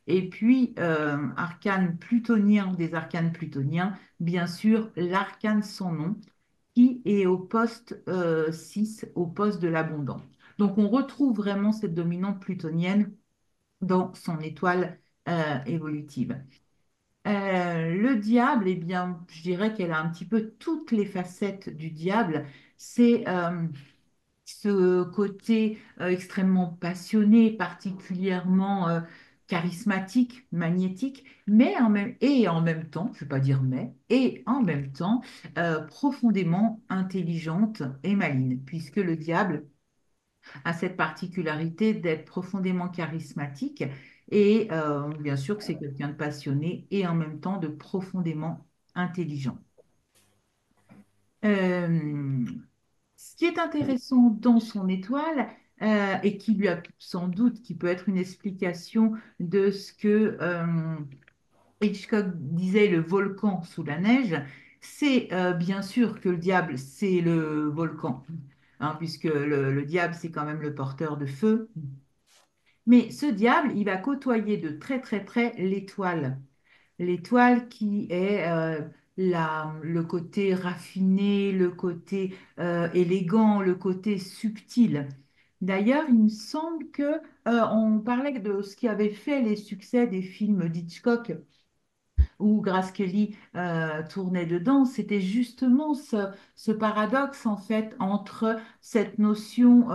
Et puis, arcane plutonien des arcanes plutoniens, bien sûr, l'arcane sans nom, qui est au poste 6, au poste de l'abondance. Donc, on retrouve vraiment cette dominante plutonienne dans son étoile évolutive. Le diable, eh bien, je dirais qu'elle a un petit peu toutes les facettes du diable. C'est ce côté extrêmement passionné, particulièrement charismatique, magnétique, et en même temps, je ne vais pas dire mais, et en même temps, profondément intelligente et maligne, puisque le diable a cette particularité d'être profondément charismatique et bien sûr que c'est quelqu'un de passionné et en même temps de profondément intelligent. Euh, Ce qui est intéressant dans son étoile, et qui lui a sans doute, qui peut être une explication de ce que Hitchcock disait le volcan sous la neige, c'est bien sûr que le diable, c'est le volcan, hein, puisque le diable, c'est quand même le porteur de feu. Mais ce diable, il va côtoyer de très très près l'étoile. L'étoile qui est le côté raffiné, le côté élégant, le côté subtil. D'ailleurs, il me semble que on parlait de ce qui avait fait les succès des films d'Hitchcock où Grace Kelly tournait dedans, c'était justement ce paradoxe en fait entre cette notion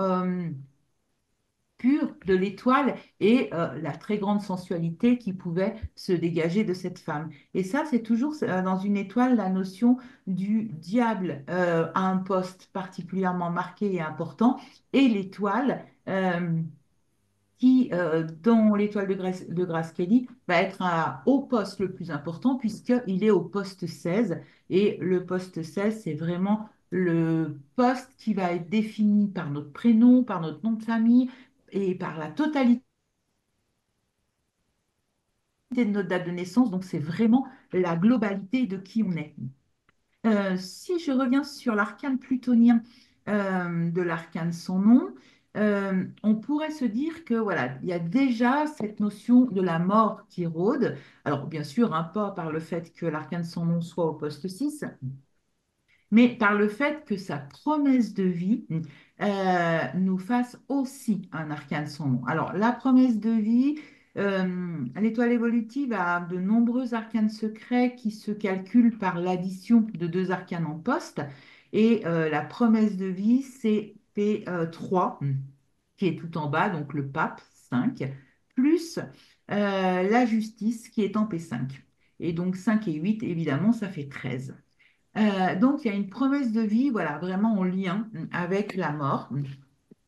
pure de l'étoile et la très grande sensualité qui pouvait se dégager de cette femme. Et ça, c'est toujours dans une étoile la notion du diable à un poste particulièrement marqué et important, et l'étoile qui, dans l'étoile de Grace Kelly, va être au poste le plus important puisqu'il est au poste 16. Et le poste 16, c'est vraiment le poste qui va être défini par notre prénom, par notre nom de famille et par la totalité de notre date de naissance. Donc, c'est vraiment la globalité de qui on est. Si je reviens sur l'arcane plutonien de l'arcane sans nom, on pourrait se dire que voilà, il y a déjà cette notion de la mort qui rôde. Alors bien sûr, hein, pas par le fait que l'arcane sans nom soit au poste 6, mais par le fait que sa promesse de vie nous fasse aussi un arcane sans nom. Alors, la promesse de vie, l'étoile évolutive a de nombreux arcanes secrets qui se calculent par l'addition de deux arcanes en poste. Et la promesse de vie, c'est P3, qui est tout en bas, donc le pape 5, plus la justice qui est en P5. Et donc 5 et 8, évidemment, ça fait 13. Donc, il y a une promesse de vie, voilà, vraiment en lien avec la mort.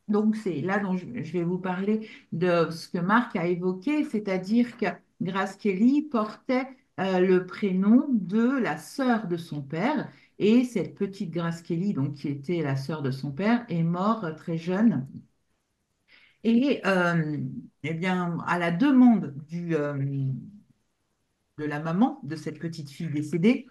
Donc, c'est là dont je vais vous parler de ce que Marc a évoqué, c'est-à-dire que Grace Kelly portait le prénom de la sœur de son père. Et cette petite Grace Kelly, donc, qui était la sœur de son père, est morte très jeune. Et eh bien, à la demande de la maman de cette petite fille décédée,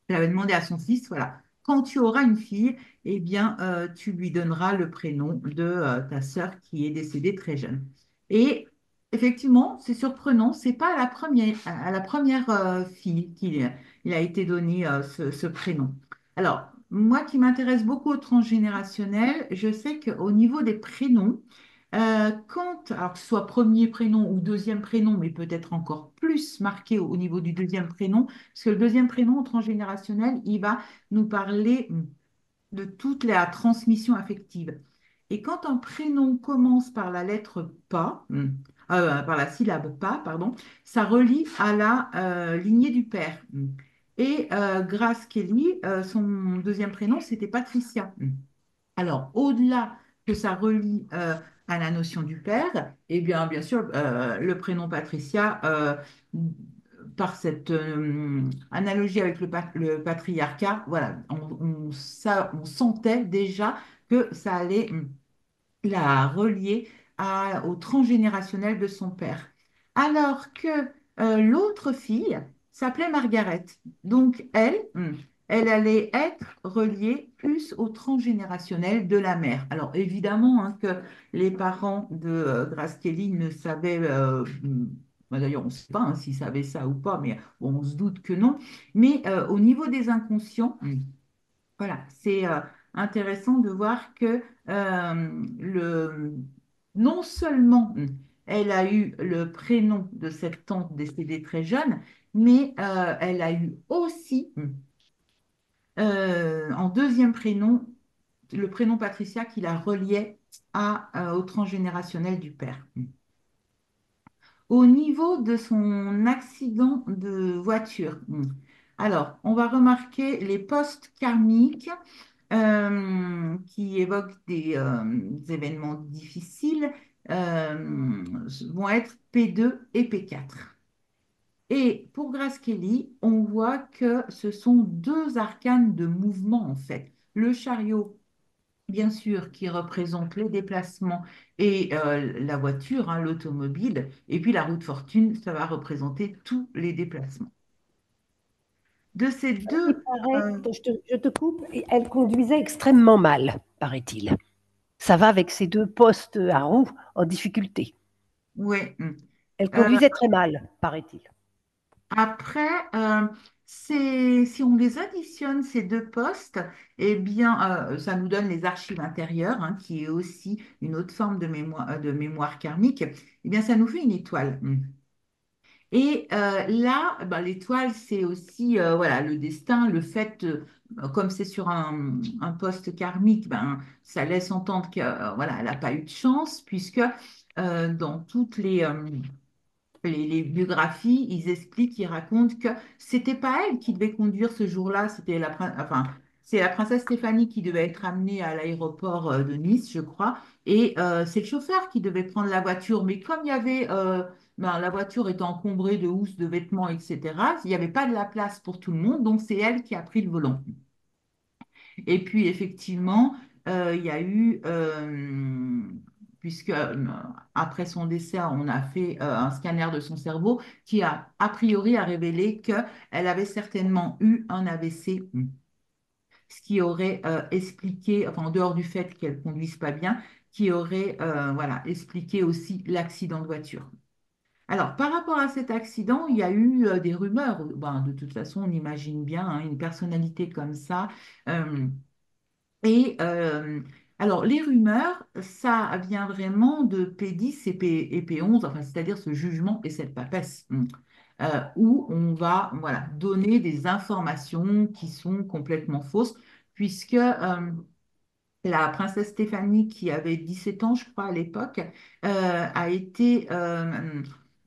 elle avait demandé à son fils, voilà, quand tu auras une fille, eh bien, tu lui donneras le prénom de ta sœur qui est décédée très jeune. Et effectivement, c'est surprenant, c'est pas à la première fille qu'il il a été donné ce prénom. Alors, moi qui m'intéresse beaucoup au transgénérationnel, je sais qu'au niveau des prénoms, alors que ce soit premier prénom ou deuxième prénom, mais peut-être encore plus marqué au niveau du deuxième prénom, parce que le deuxième prénom transgénérationnel, il va nous parler de toute la transmission affective. Et quand un prénom commence par la lettre pas, par la syllabe pas, pardon, ça relie à la lignée du père. Et Grace Kelly, son deuxième prénom, c'était Patricia. Alors, au-delà que ça relie à la notion du père, eh bien sûr, le prénom Patricia, par cette analogie avec le patriarcat, voilà, on sentait déjà que ça allait la relier au transgénérationnel de son père. Alors que l'autre fille s'appelait Margaret. Donc elle allait être reliée plus au transgénérationnel de la mère. Alors évidemment hein, que les parents de Grace Kelly ne savaient, d'ailleurs on ne sait pas hein, s'ils savaient ça ou pas, mais bon, on se doute que non. Mais au niveau des inconscients, voilà, c'est intéressant de voir que non seulement elle a eu le prénom de cette tante décédée très jeune, mais elle a eu aussi en deuxième prénom le prénom Patricia qui la reliait au transgénérationnel du père. Au niveau de son accident de voiture, alors on va remarquer les postes karmiques qui évoquent des événements difficiles euh, vont être P2 et P4. Et pour Grace Kelly, on voit que ce sont deux arcanes de mouvement en fait. Le chariot, bien sûr, qui représente les déplacements et la voiture, hein, l'automobile, et puis la roue de fortune, ça va représenter tous les déplacements. De ces Il deux, paraît, je te coupe, et elle conduisait extrêmement mal, paraît-il. Ça va avec ces deux postes à roues en difficulté. ouais, Elle euh, conduisait très mal, paraît-il. après, si on les additionne, ces deux postes, eh bien, ça nous donne les archives intérieures, hein, qui est aussi une autre forme de mémoire karmique. Eh bien, ça nous fait une étoile. Et là, ben, l'étoile, c'est aussi voilà, le destin, le fait, comme c'est sur un poste karmique, ben, ça laisse entendre que voilà, elle n'a pas eu de chance, puisque dans toutes les biographies, ils expliquent, ils racontent que c'était pas elle qui devait conduire ce jour-là, c'était enfin, c'est la princesse Stéphanie qui devait être amenée à l'aéroport de Nice, je crois, et c'est le chauffeur qui devait prendre la voiture. Mais comme il y avait, ben, la voiture était encombrée de housses, de vêtements, etc., il n'y avait pas de la place pour tout le monde, donc c'est elle qui a pris le volant. Et puis, effectivement, il y a eu, puisque après son décès, on a fait un scanner de son cerveau qui a priori a révélé qu'elle avait certainement eu un AVC, ce qui aurait expliqué, enfin, en dehors du fait qu'elle ne conduise pas bien, qui aurait voilà, expliqué aussi l'accident de voiture. Alors, par rapport à cet accident, il y a eu des rumeurs. Ben, de toute façon, on imagine bien hein, une personnalité comme ça. euh, et alors, les rumeurs, ça vient vraiment de P10 et P11, enfin, c'est-à-dire ce jugement et cette papesse, où on va voilà, donner des informations qui sont complètement fausses, puisque la princesse Stéphanie, qui avait 17 ans, je crois, à l'époque,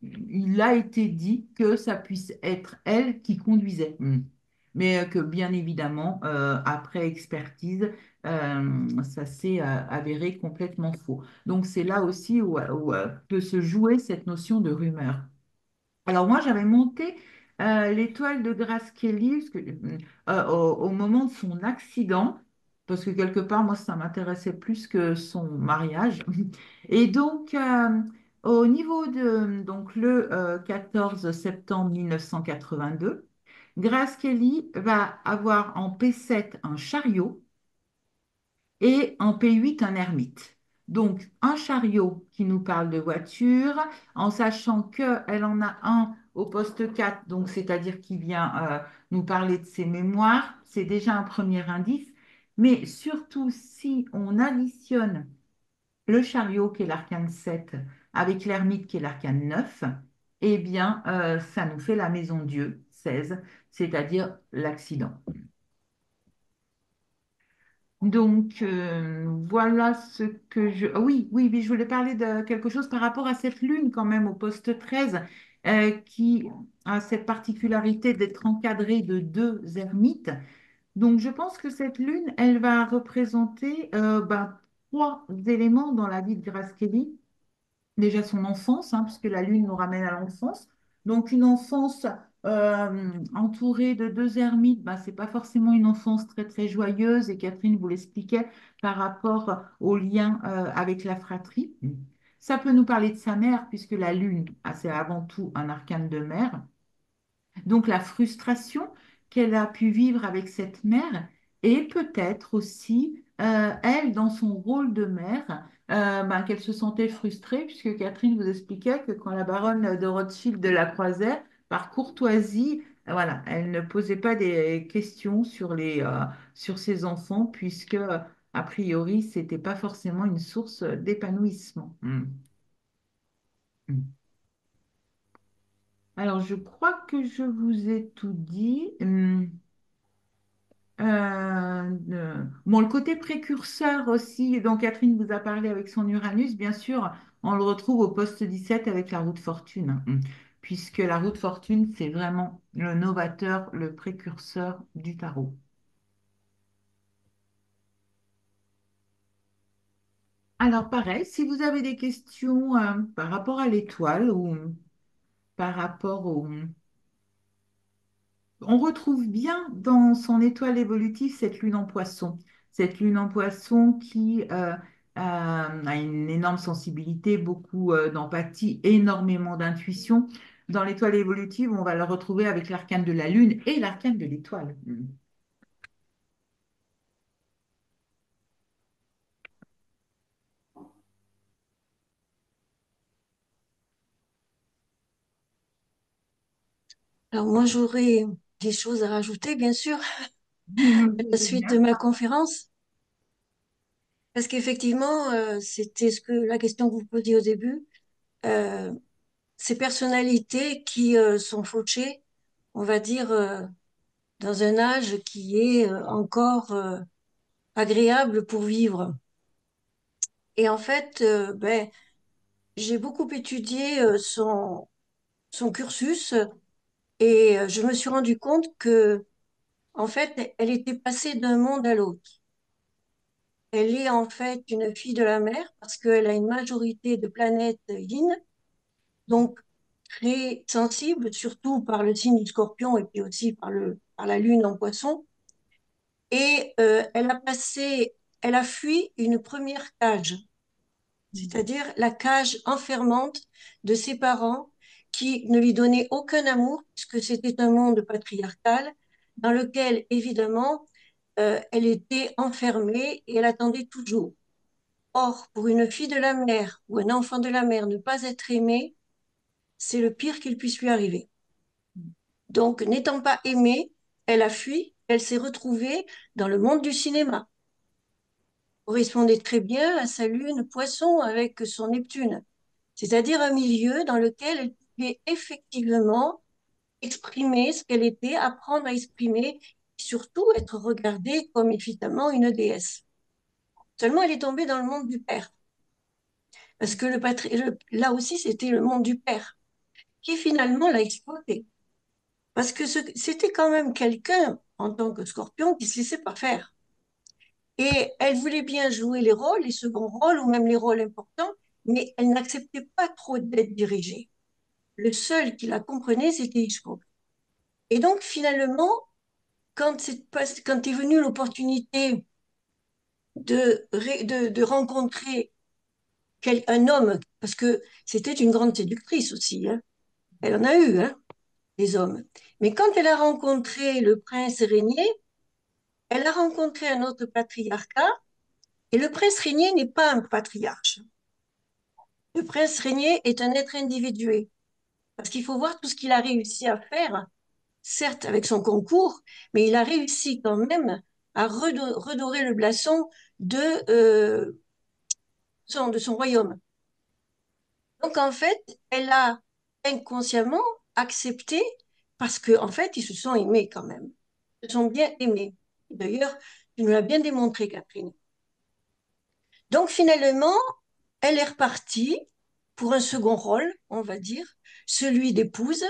il a été dit que ça puisse être elle qui conduisait. Mais que bien évidemment, après expertise, ça s'est avéré complètement faux. Donc c'est là aussi où peut se jouer cette notion de rumeur. Alors moi, j'avais monté l'étoile de Grace Kelly au moment de son accident, parce que quelque part, moi, ça m'intéressait plus que son mariage. Et donc, au niveau de donc, le 14 septembre 1982, Grace Kelly va avoir en P7 un chariot et en P8 un ermite. Donc, un chariot qui nous parle de voiture, en sachant qu'elle en a un au poste 4, donc c'est-à-dire qui vient nous parler de ses mémoires, c'est déjà un premier indice. Mais surtout, si on additionne le chariot qui est l'arcane 7 avec l'ermite qui est l'arcane 9, eh bien, ça nous fait la maison Dieu 16, c'est-à-dire l'accident. Donc, voilà ce que je... Ah oui, oui, mais je voulais parler de quelque chose par rapport à cette lune quand même au poste 13, qui a cette particularité d'être encadrée de deux ermites. Donc, je pense que cette lune, elle va représenter ben, trois éléments dans la vie de Grace Kelly. Déjà son enfance, hein, puisque la lune nous ramène à l'enfance. Donc une enfance entourée de deux ermites, bah, c'est pas forcément une enfance très très joyeuse, et Catherine vous l'expliquait par rapport au lien avec la fratrie. Ça peut nous parler de sa mère, puisque la lune, ah, c'est avant tout un arcane de mère. Donc la frustration qu'elle a pu vivre avec cette mère et peut-être aussi, elle, dans son rôle de mère, ben, qu'elle se sentait frustrée, puisque Catherine vous expliquait que quand la baronne de Rothschild la croisait, par courtoisie, voilà, elle ne posait pas des questions sur ses enfants, puisque, a priori, c'était pas forcément une source d'épanouissement. Mm. Alors, je crois que je vous ai tout dit. Bon, le côté précurseur aussi, dont Catherine vous a parlé avec son Uranus, bien sûr, on le retrouve au poste 17 avec la roue de fortune, puisque la roue de fortune, c'est vraiment le novateur, le précurseur du tarot. Alors, pareil, si vous avez des questions par rapport à l'étoile ou par rapport au, on retrouve bien dans son étoile évolutive cette lune en poisson. Cette lune en poisson qui a une énorme sensibilité, beaucoup d'empathie, énormément d'intuition. Dans l'étoile évolutive, on va le retrouver avec l'arcane de la lune et l'arcane de l'étoile. Alors moi, j'aurais des choses à rajouter, bien sûr, à Je la veux suite de bien. ma conférence, parce qu'effectivement, c'était la question que vous posiez au début. Euh, ces personnalités qui sont fauchées, on va dire, dans un âge qui est encore agréable pour vivre. Et en fait, ben, j'ai beaucoup étudié son cursus et je me suis rendu compte que, en fait, elle était passée d'un monde à l'autre. Elle est en fait une fille de la mer parce qu'elle a une majorité de planètes yin, donc très sensible, surtout par le signe du scorpion et puis aussi par la lune en poisson. Et elle a fui une première cage, c'est-à-dire la cage enfermante de ses parents qui ne lui donnaient aucun amour puisque c'était un monde patriarcal dans lequel, évidemment, elle était enfermée et elle attendait toujours. Or, pour une fille de la mer ou un enfant de la mer, ne pas être aimé, c'est le pire qu'il puisse lui arriver. Donc, n'étant pas aimée, elle a fui, elle s'est retrouvée dans le monde du cinéma. Correspondait très bien à sa lune poisson avec son Neptune, c'est-à-dire un milieu dans lequel elle pouvait effectivement exprimer ce qu'elle était, apprendre à exprimer, et surtout être regardée comme évidemment une déesse. Seulement, elle est tombée dans le monde du père. Parce que là aussi, c'était le monde du père, qui finalement l'a exploité. Parce que c'était quand même quelqu'un, en tant que scorpion, qui se laissait pas faire. Et elle voulait bien jouer les rôles, les seconds rôles, ou même les rôles importants, mais elle n'acceptait pas trop d'être dirigée. Le seul qui la comprenait, c'était Hitchcock. Et donc, finalement, quand est venue l'opportunité de rencontrer un homme, parce que c'était une grande séductrice aussi, hein. Elle en a eu, hein, des hommes. Mais quand elle a rencontré le prince Régnier, elle a rencontré un autre patriarcat, et le prince Régnier n'est pas un patriarche. Le prince Régnier est un être individué, parce qu'il faut voir tout ce qu'il a réussi à faire, certes avec son concours, mais il a réussi quand même à redorer le blason de son royaume. Donc en fait, elle a inconsciemment accepté parce qu'en fait, ils se sont aimés quand même. Ils se sont bien aimés. D'ailleurs, tu nous l'as bien démontré, Catherine. Donc finalement, elle est repartie pour un second rôle, on va dire, celui d'épouse,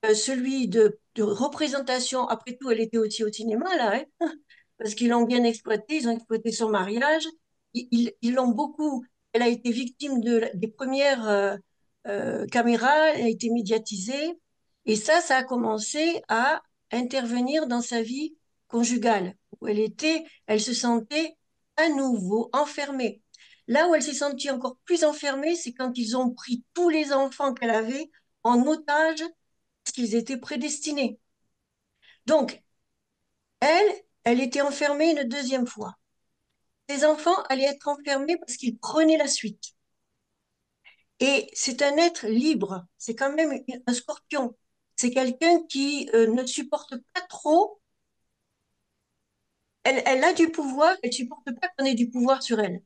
celui de représentation. Après tout, elle était aussi au cinéma, là, hein, parce qu'ils l'ont bien exploité, ils ont exploité son mariage. Ils l'ont beaucoup. Elle a été victime des premières caméras, elle a été médiatisée. Et ça a commencé à intervenir dans sa vie conjugale, où elle se sentait à nouveau enfermée. Là où elle s'est sentie encore plus enfermée, c'est quand ils ont pris tous les enfants qu'elle avait en otage parce qu'ils étaient prédestinés. Donc, elle était enfermée une deuxième fois. Ses enfants allaient être enfermés parce qu'ils prenaient la suite. Et c'est un être libre, c'est quand même un scorpion. C'est quelqu'un qui ne supporte pas trop. Elle a du pouvoir, elle ne supporte pas qu'on ait du pouvoir sur elle.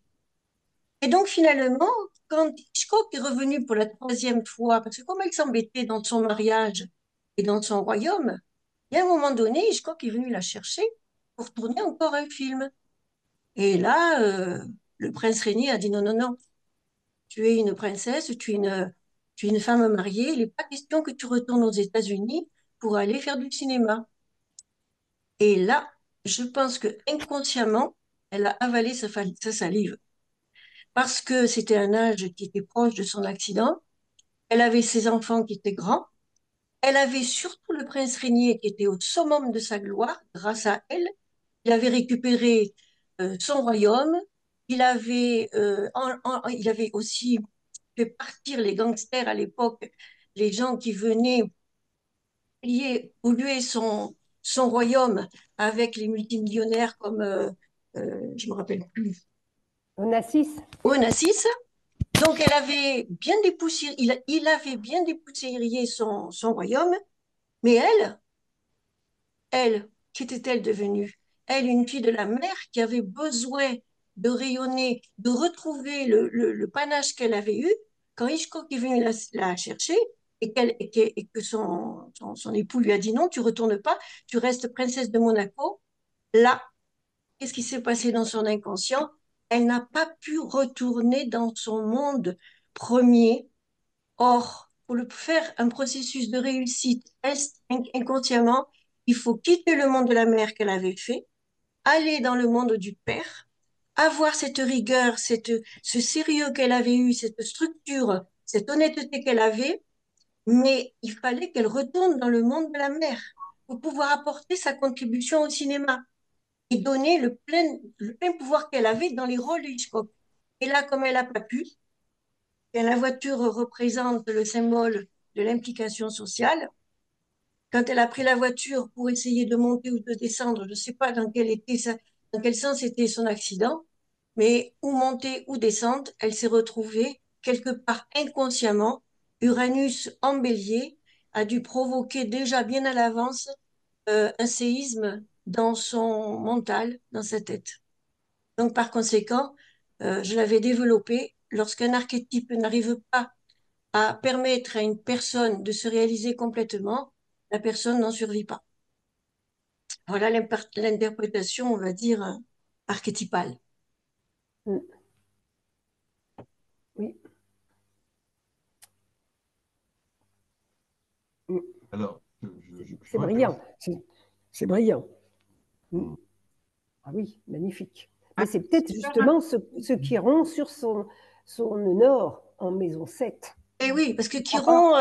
Et donc finalement, quand Hitchcock est revenu pour la troisième fois, parce que comme elle s'embêtait dans son mariage et dans son royaume, il y a un moment donné, Hitchcock est venu la chercher pour tourner encore un film. Et là, le prince Régnier a dit non, non, non, tu es une princesse, tu es une femme mariée, il n'est pas question que tu retournes aux États-Unis pour aller faire du cinéma. Et là, je pense que inconsciemment, elle a avalé sa salive parce que c'était un âge qui était proche de son accident. Elle avait ses enfants qui étaient grands. Elle avait surtout le prince Régnier qui était au summum de sa gloire. Grâce à elle, il avait récupéré son royaume. Il avait aussi fait partir les gangsters à l'époque, les gens qui venaient polluer son royaume avec les multimillionnaires comme, je me rappelle plus, Onassis. Onassis. Donc, il avait bien dépoussiéré son royaume, mais elle, qu'était-elle devenue? Elle, une fille de la mer qui avait besoin de rayonner, de retrouver le panache qu'elle avait eu. quand Hitchcock est venu la chercher et que son époux lui a dit non, tu retournes pas, tu restes princesse de Monaco, là, qu'est-ce qui s'est passé dans son inconscient? Elle n'a pas pu retourner dans son monde premier. Or, pour le faire un processus de réussite inconsciemment, il faut quitter le monde de la mère qu'elle avait fait, aller dans le monde du père, avoir cette rigueur, ce sérieux qu'elle avait eu, cette structure, cette honnêteté qu'elle avait, mais il fallait qu'elle retourne dans le monde de la mère pour pouvoir apporter sa contribution au cinéma et donner le plein pouvoir qu'elle avait dans les rôles de Hitchcock. Et là, comme elle n'a pas pu, et la voiture représente le symbole de l'implication sociale. Quand elle a pris la voiture pour essayer de monter ou de descendre, je ne sais pas dans quel sens était son accident, mais ou monter ou descendre, elle s'est retrouvée quelque part inconsciemment. Uranus en bélier a dû provoquer déjà bien à l'avance un séisme dans son mental, dans sa tête. Donc par conséquent, je l'avais développé. Lorsqu'un archétype n'arrive pas à permettre à une personne de se réaliser complètement, la personne n'en survit pas. Voilà l'interprétation, on va dire, archétypale. Mm. Oui. Mm. Alors, je C'est voudrais faire... brillant. C'est brillant. Mm. Hmm. Ah oui, magnifique. Ah, Mais c'est peut-être super. justement ce qui rend sur son nord en maison 7. Et oui, parce que Tu crois pas, Chiron,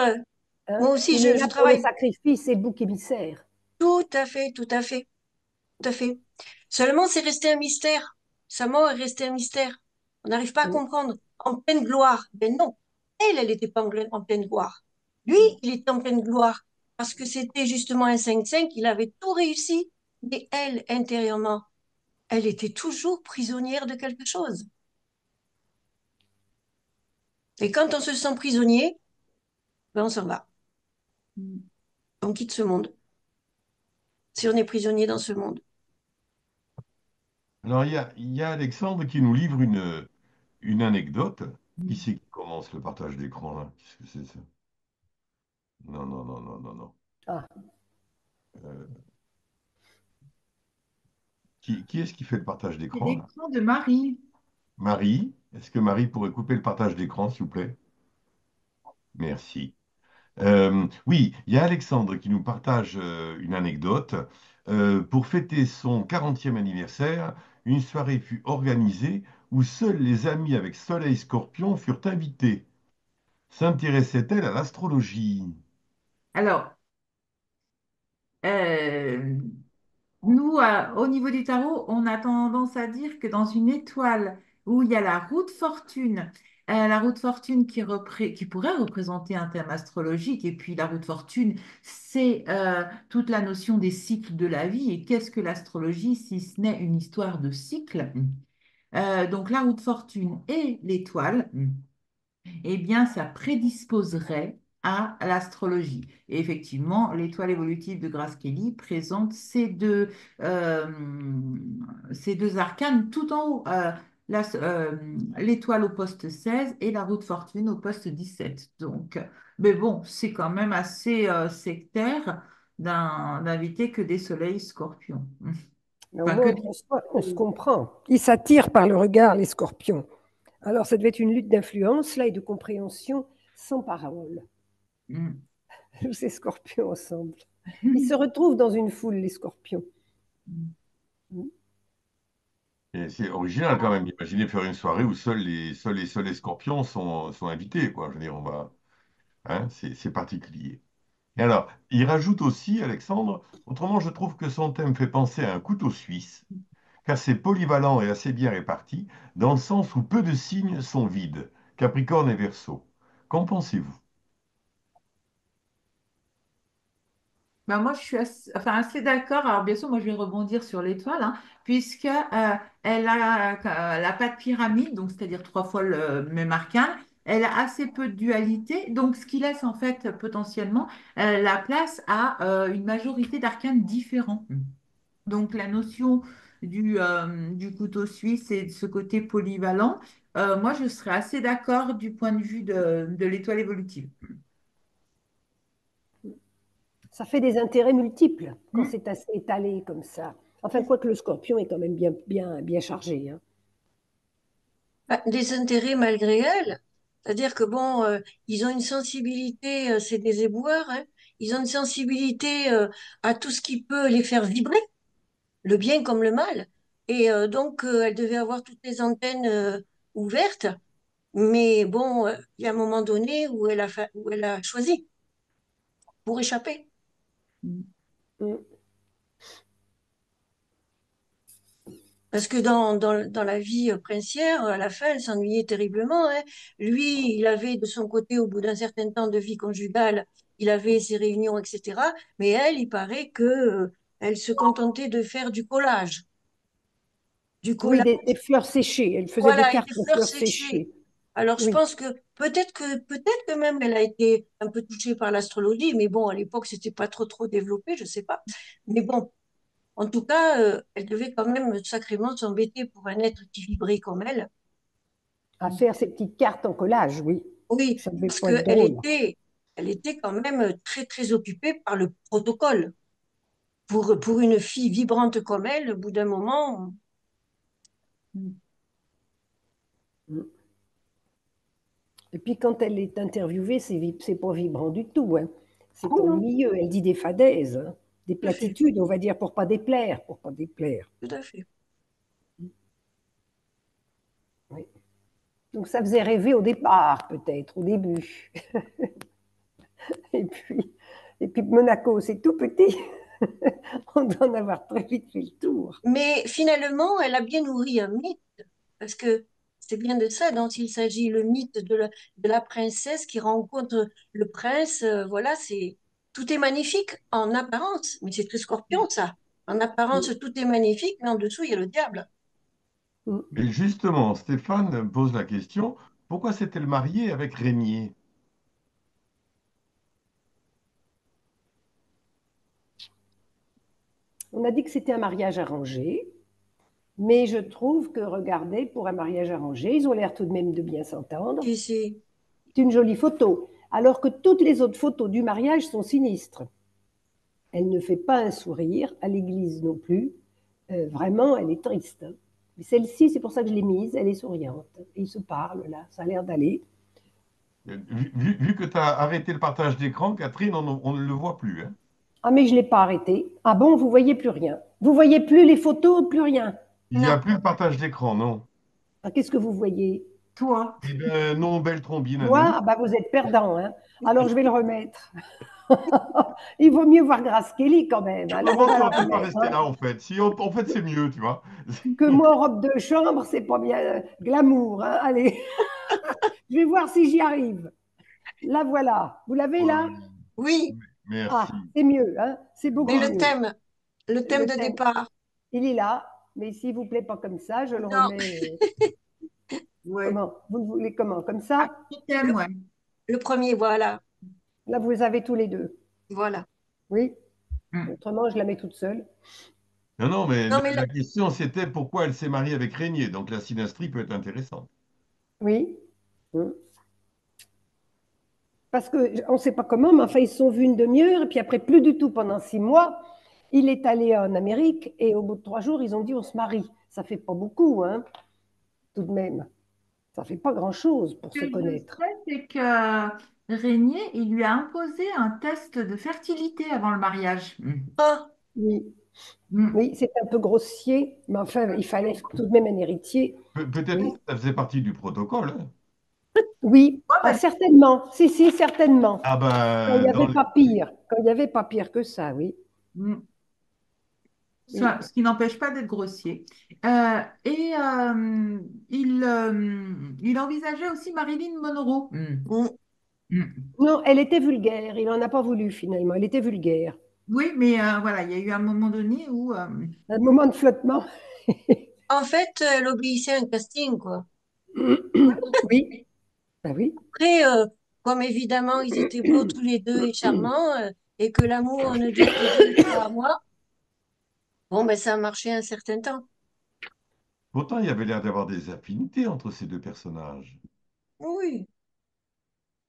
moi hein? aussi, Il est je là pour le travaille sacrifice et le bouc émissaire. tout à fait, tout à fait, tout à fait. Seulement, c'est resté un mystère. Sa mort est restée un mystère. On n'arrive pas à Mm. comprendre. En pleine gloire. Ben non, elle n'était pas en pleine gloire. Lui, il était en pleine gloire parce que c'était justement un 5-5, il avait tout réussi. Mais elle, intérieurement, elle était toujours prisonnière de quelque chose. Et quand on se sent prisonnier, ben on s'en va. On quitte ce monde. Si on est prisonnier dans ce monde. Alors, il y a Alexandre qui nous livre une anecdote. Qui c'est qui commence le partage d'écran là? Qu'est-ce que c'est ça? Non, non, non, non, non, non. Ah, Euh, qui est-ce qui fait le partage C'est d'écran là? l'écran de Marie. Marie? Est-ce que Marie pourrait couper le partage d'écran, s'il vous plaît? Merci. Oui, il y a Alexandre qui nous partage une anecdote. Pour fêter son 40e anniversaire, une soirée fut organisée où seuls les amis avec Soleil Scorpion furent invités. S'intéressait-elle à l'astrologie? Alors, euh, nous, au niveau du tarot, on a tendance à dire que dans une étoile où il y a la roue de fortune, la roue de fortune qui pourrait représenter un thème astrologique, et puis la roue de fortune, c'est toute la notion des cycles de la vie. Et qu'est-ce que l'astrologie si ce n'est une histoire de cycle? Donc la roue de fortune et l'étoile, eh bien, ça prédisposerait à l'astrologie. Et effectivement, l'étoile évolutive de Grace Kelly présente euh, ces deux arcanes tout en haut. L'étoile au poste 16 et la roue de fortune au poste 17. Donc, mais bon, c'est quand même assez sectaire d'inviter que des soleils scorpions. mais au Enfin, que moins, des... on se comprend. Ils s'attirent par le regard, les scorpions. Alors, ça devait être une lutte d'influence, là, et de compréhension sans parole. Mm. Tous ces scorpions ensemble. Ils se retrouvent dans une foule, les scorpions. Et c'est original quand même. Imaginez faire une soirée où seuls les scorpions sont invités, quoi. Je veux dire, on va, hein, c'est particulier. Et alors, il rajoute aussi, Alexandre, autrement, je trouve que son thème fait penser à un couteau suisse, car c'est polyvalent et assez bien réparti, dans le sens où peu de signes sont vides, Capricorne et Verseau. Qu'en pensez-vous? Ben moi, je suis assez d'accord. Alors, bien sûr, moi, je vais rebondir sur l'étoile, hein, puisque elle a la patte pyramide, donc c'est-à-dire trois fois le même arcane. Elle a assez peu de dualité, donc ce qui laisse en fait potentiellement la place à une majorité d'arcanes différents. Donc la notion du couteau suisse et de ce côté polyvalent, moi, je serais assez d'accord du point de vue de l'étoile évolutive. Ça fait des intérêts multiples quand Mm. c'est assez étalé comme ça. Enfin, quoique le scorpion est quand même bien chargé, hein. Bah, des intérêts malgré elles. C'est-à-dire que bon, ils ont une sensibilité, c'est des éboueurs, hein. Ils ont une sensibilité à tout ce qui peut les faire vibrer, le bien comme le mal. Et donc, elle devait avoir toutes les antennes ouvertes. Mais bon, il y a un moment donné où elle a choisi pour échapper. Mm. Mm. Parce que dans la vie princière, à la fin, elle s'ennuyait terriblement, hein. Lui, il avait de son côté, au bout d'un certain temps de vie conjugale, il avait ses réunions, etc. Mais elle, il paraît que, elle se contentait de faire du collage. Du Oui, collage, des fleurs séchées. Elle faisait des voilà, et cartes des de fleurs fleurs séchées. séchées. Alors, je Oui. pense que peut-être que même elle a été un peu touchée par l'astrologie, mais bon, à l'époque, c'était pas trop développé, je sais pas. Mais bon, en tout cas, elle devait quand même sacrément s'embêter pour un être qui vibrait comme elle. À faire ces petites cartes en collage, oui. Oui, Ça devait parce pas être drôle. elle était quand même très occupée par le protocole. Pour une fille vibrante comme elle, au bout d'un moment, Mm. Mm. Et puis quand elle est interviewée, c'est pas vibrant du tout, hein. oh C'est non, ennuyeux. Elle dit des fadaises, hein, des tout à fait, platitudes, on va dire, pour pas déplaire, pour pas déplaire. tout à fait. Oui. Donc ça faisait rêver au départ, peut-être, au début. Et puis, et puis Monaco, c'est tout petit. On doit en avoir très vite fait le tour. Mais finalement, elle a bien nourri un mythe, parce que c'est bien de ça dont il s'agit, le mythe de la princesse qui rencontre le prince. Voilà, tout est magnifique en apparence, mais c'est très scorpion ça. En apparence, tout est magnifique, mais en dessous, il y a le diable. Mais justement, Stéphane pose la question, pourquoi s'est-elle mariée avec Régnier? On a dit que c'était un mariage arrangé, mais je trouve que, regardez, pour un mariage arrangé, ils ont l'air tout de même de bien s'entendre. Si, si. C'est une jolie photo, alors que toutes les autres photos du mariage sont sinistres. Elle ne fait pas un sourire, à l'église non plus. Vraiment, elle est triste, hein. Mais celle-ci, c'est pour ça que je l'ai mise, elle est souriante. Et ils se parlent, là, ça a l'air d'aller. Vu que tu as arrêté le partage d'écran, Catherine, on ne le voit plus, hein. Ah, mais je ne l'ai pas arrêté. Ah bon, vous voyez plus rien. Vous voyez plus les photos, plus rien. Il n'y Non, a plus le partage d'écran, non. Ah, qu'est-ce que vous voyez? Toi, Eh bien, non, belle trombine à Moi, nous. ah bah, vous êtes perdant, hein. Alors, je vais le remettre. Il vaut mieux voir Grace Kelly quand même. Alors, on Comment va tu la aurais pu pas remettre, rester hein. là, en fait? Si, en fait, c'est mieux, tu vois. Que moi, en robe de chambre, c'est pas bien glamour, hein. Allez, je vais voir si j'y arrive. La voilà. Vous l'avez là? oui, Ah, Merci. c'est mieux, hein. C'est mais beaucoup mieux. le thème Le de thème, départ, il est là. Mais s'il vous plaît pas comme ça, je le non, remets. ouais. Comment? Vous le voulez comment? Comme Ah, ça? je le, t'aime, ouais. le premier, voilà, Là, vous les avez tous les deux. voilà. Oui? Mm. Autrement, je la mets toute seule. Non, non, mais Non, mais la question, c'était pourquoi elle s'est mariée avec Régnier. Donc, la synastrie peut être intéressante. Oui? Hum. Parce qu'on ne sait pas comment, mais enfin, ils se sont vus une demi-heure, et puis après, plus du tout pendant 6 mois. Il est allé en Amérique, et au bout de 3 jours, ils ont dit on se marie. Ça fait pas beaucoup, hein, tout de même. Ça fait pas grand-chose pour Ce se que je connaître. sais, c'est que Régnier, il lui a imposé un test de fertilité avant le mariage. Mm. ah, Oui, Mm. oui, c'est un peu grossier, mais enfin, il fallait tout de même un héritier. Peut-être que Oui, ça faisait partie du protocole, hein. oui. Ouais, Ah, certainement. Si, si, certainement. Ah Quand il ben, n'y avait pas pire. Quand il n'y avait pas pire que ça, oui. mm. Oui. Ce qui n'empêche pas d'être grossier. Et il envisageait aussi Marilyn Monroe. Mm. mm. Mm. Non, elle était vulgaire. Il n'en a pas voulu, finalement. Elle était vulgaire. Oui, mais voilà, il y a eu un moment donné où Un moment de flottement. En fait, elle obéissait à un casting, quoi. Oui, ben oui. Après, comme évidemment, ils étaient beaux tous les deux et charmants, et que l'amour ne dure que 2 ou 3 mois, bon, ben, ça a marché un certain temps. Pourtant, il y avait l'air d'avoir des affinités entre ces deux personnages. Oui.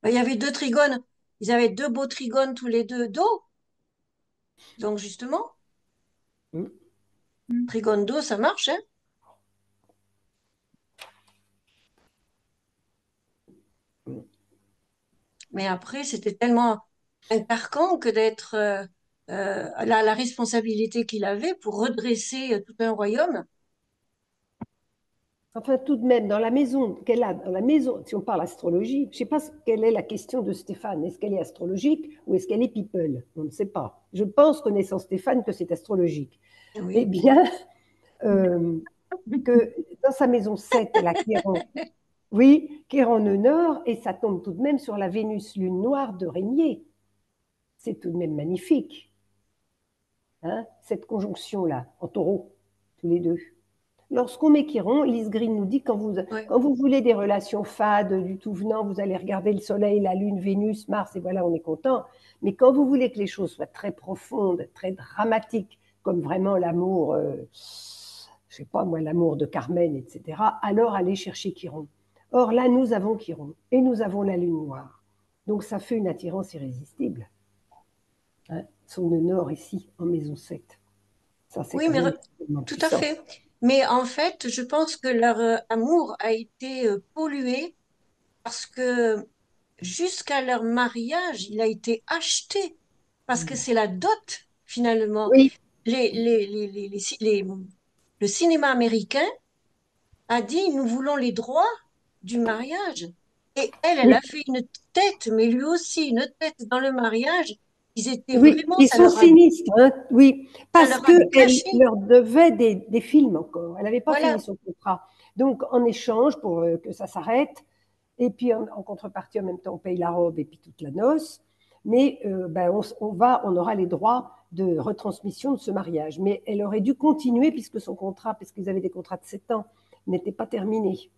Ben, il y avait deux trigones. Ils avaient deux beaux trigones tous les deux d'eau. Donc justement, Mm. trigone d'eau, ça marche, hein. Mm. Mais après, c'était tellement un carcan que d'être la responsabilité qu'il avait pour redresser tout un royaume. Enfin, tout de même, dans la maison qu'elle a, dans la maison, si on parle astrologie, je ne sais pas quelle est la question de Stéphane. Est-ce qu'elle est astrologique ou est-ce qu'elle est people? On ne sait pas. Je pense, connaissant Stéphane, que c'est astrologique. Eh Oui. bien, euh, que dans sa maison 7, elle a Chiron, oui, Chiron nœud nord, et ça tombe tout de même sur la Vénus lune noire de Régnier. C'est tout de même magnifique, hein, cette conjonction-là, en taureau, tous les deux. Lorsqu'on met Chiron, Lise Green nous dit Oui. quand vous voulez des relations fades, du tout venant, vous allez regarder le Soleil, la Lune, Vénus, Mars, et voilà, on est content. Mais quand vous voulez que les choses soient très profondes, très dramatiques, comme vraiment l'amour, je sais pas moi, l'amour de Carmen, etc., alors allez chercher Chiron. Or là, nous avons Chiron et nous avons la Lune noire. Donc ça fait une attirance irrésistible, hein. Son nœud nord ici, en maison 7. Ça, c'est Oui, quand mais même extrêmement tout à puissant. fait. Mais en fait, je pense que leur amour a été pollué parce que jusqu'à leur mariage, il a été acheté parce que c'est la dot finalement. Oui, Le cinéma américain a dit, nous voulons les droits du mariage. Et elle oui. a fait une tête, mais lui aussi, une tête dans le mariage. Ils étaient Oui, vraiment, ils sont sinistres, hein, oui, ça parce leur a qu'elle gâché. leur devait des films encore. Elle n'avait pas fini Voilà. son contrat. Donc, en échange, pour que ça s'arrête, et puis en contrepartie, en même temps, on paye la robe et puis toute la noce, mais ben, on aura les droits de retransmission de ce mariage. Mais elle aurait dû continuer puisque son contrat, puisqu'ils avaient des contrats de 7 ans, n'était pas terminé.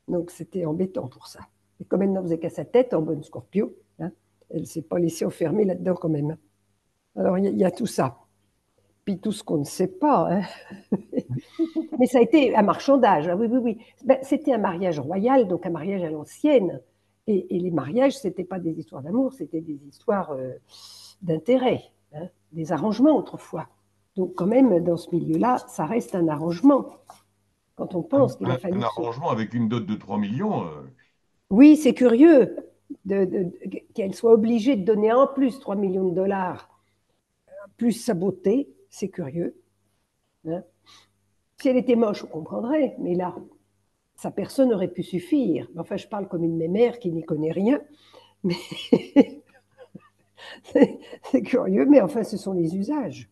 Donc, c'était embêtant pour ça. Et comme elle n'en faisait qu'à sa tête, en bonne Scorpio, hein, elle ne s'est pas laissée enfermer là-dedans quand même. Alors, il y a tout ça. Puis tout ce qu'on ne sait pas, hein. Mais ça a été un marchandage, hein. Oui, oui, oui. Ben, c'était un mariage royal, donc un mariage à l'ancienne. Et les mariages, ce n'était pas des histoires d'amour, c'était des histoires d'intérêt, hein, des arrangements autrefois. Donc quand même, dans ce milieu-là, ça reste un arrangement. Quand on pense qu'il a Un fallu que ce... arrangement avec une dot de 3 millions. Oui, c'est curieux qu'elle soit obligée de donner en plus 3 millions de dollars, plus sa beauté, c'est curieux, hein. Si elle était moche, on comprendrait, mais là, sa personne aurait pu suffire. Enfin, je parle comme une mémère qui n'y connaît rien, mais c'est curieux, mais enfin, ce sont les usages.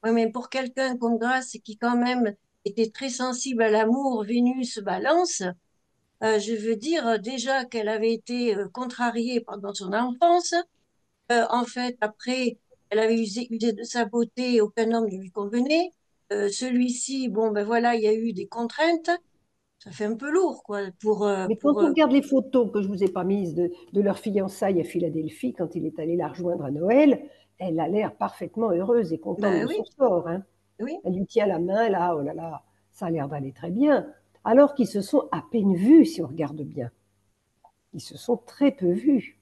Oui, mais pour quelqu'un comme Grace qui quand même était très sensible à l'amour, Vénus, Balance, je veux dire déjà qu'elle avait été contrariée pendant son enfance. En fait, après, elle avait usé de sa beauté, aucun homme ne lui convenait. Celui-ci, bon, ben voilà, il y a eu des contraintes. Ça fait un peu lourd, quoi, Mais quand on regarde les photos que je ne vous ai pas mises de leur fiançailles à Philadelphie, quand il est allé la rejoindre à Noël, elle a l'air parfaitement heureuse et contente Ben de oui, son sort, hein. oui. Elle lui tient la main, là, oh là là, ça a l'air d'aller très bien. Alors qu'ils se sont à peine vus, si on regarde bien. Ils se sont très peu vus,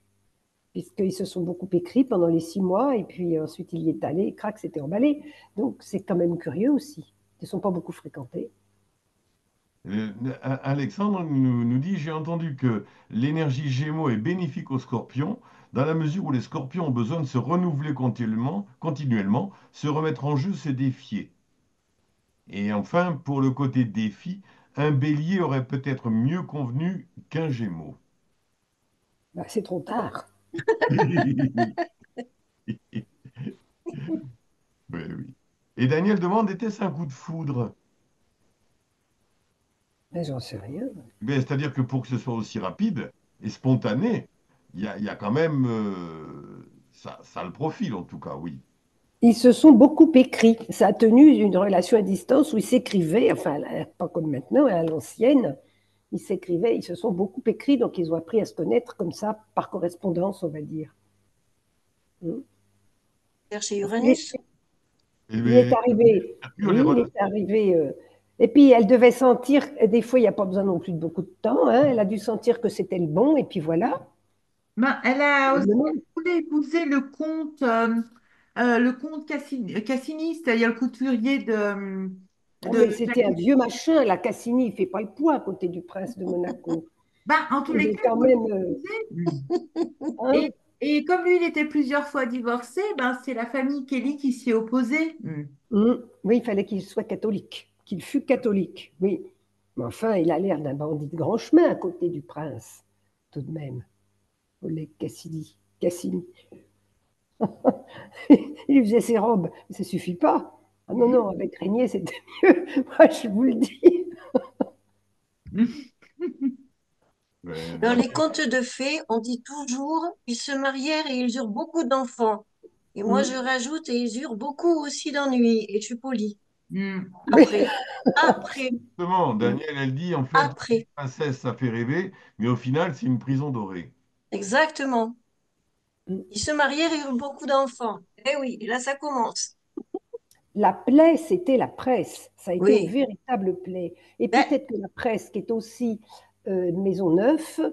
puisqu'ils se sont beaucoup écrits pendant les 6 mois, et puis ensuite il y est allé, crac, c'était emballé. Donc c'est quand même curieux aussi. Ils ne sont pas beaucoup fréquentés. Alexandre nous dit, j'ai entendu que l'énergie Gémeaux est bénéfique aux scorpions, dans la mesure où les scorpions ont besoin de se renouveler continuellement, se remettre en jeu, se défier. Et enfin, pour le côté défi, un bélier aurait peut-être mieux convenu qu'un Gémeaux. Bah, c'est trop tard. Oui, oui. Et Daniel demande, était-ce un coup de foudre? Mais j'en sais rien. C'est-à-dire que pour que ce soit aussi rapide et spontané, il y a quand même ça a le profil en tout cas, oui. Ils se sont beaucoup écrits. Ça a tenu une relation à distance où ils s'écrivaient, enfin, pas comme maintenant, à l'ancienne. Ils s'écrivaient, ils se sont beaucoup écrits, donc ils ont appris à se connaître comme ça, par correspondance, on va dire. Mm. Chez Parce qu'il est, Uranus. Et il est mais, arrivé, Mercure, oui, les il est relations. arrivé Et puis, elle devait sentir, des fois, il n'y a pas besoin non plus de beaucoup de temps, hein, elle a dû sentir que c'était le bon, et puis voilà. Ben, elle a aussi voulu épouser le comte Cassini, c'est-à-dire le couturier Ah, de mais c'était un vieux machin, la Cassini, il ne fait pas le poids à côté du prince de Monaco. Ben, en tous Il les est cas, quand il voulait même. l'épouser. Hein, Et comme lui, il était plusieurs fois divorcé, ben, c'est la famille Kelly qui s'y est opposée. oui, il fallait qu'il soit catholique, qu'il fût catholique, oui. Mais enfin, il a l'air d'un bandit de grand chemin à côté du prince, tout de même. Oleg Cassini. Cassini. Il faisait ses robes, mais ça suffit pas. Ah non, non, avec Régnier, c'était mieux. Moi, je vous le dis. Ben, Dans les Daniel, contes de fées, on dit toujours, ils se marièrent et ils eurent beaucoup d'enfants. Et moi, je rajoute, et ils eurent beaucoup aussi d'ennuis. Et je suis polie. Mm. Oui. Après, après, justement, Daniel, elle dit en fait, une après. princesse, ça fait rêver, mais au final, c'est une prison dorée. Exactement. Ils se marièrent et eurent beaucoup d'enfants. Eh oui, et là, ça commence. La plaie, c'était la presse. Ça a été une Oui. véritable plaie. Et Ben, peut-être que la presse, qui est aussi Maisonneuve,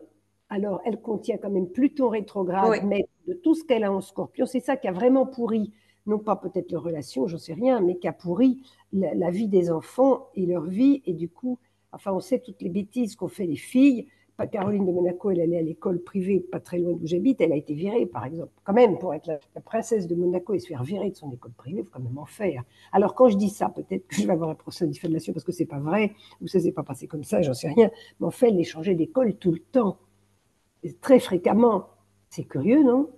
alors elle contient quand même Pluton rétrograde, oui. mais de tout ce qu'elle a en scorpion, c'est ça qui a vraiment pourri, non pas peut-être leur relation, j'en sais rien, mais qui a pourri la vie des enfants et leur vie. Et du coup, enfin, on sait toutes les bêtises qu'ont fait les filles. Caroline de Monaco, elle allait à l'école privée, pas très loin d'où j'habite, elle a été virée, par exemple. Quand même, pour être la princesse de Monaco et se faire virer de son école privée, il faut quand même en faire. Alors, quand je dis ça, peut-être que je vais avoir un procès de diffamation parce que c'est pas vrai, ou ça s'est pas passé comme ça, j'en sais rien. Mais en fait, elle les changeait d'école tout le temps, très fréquemment. C'est curieux, non?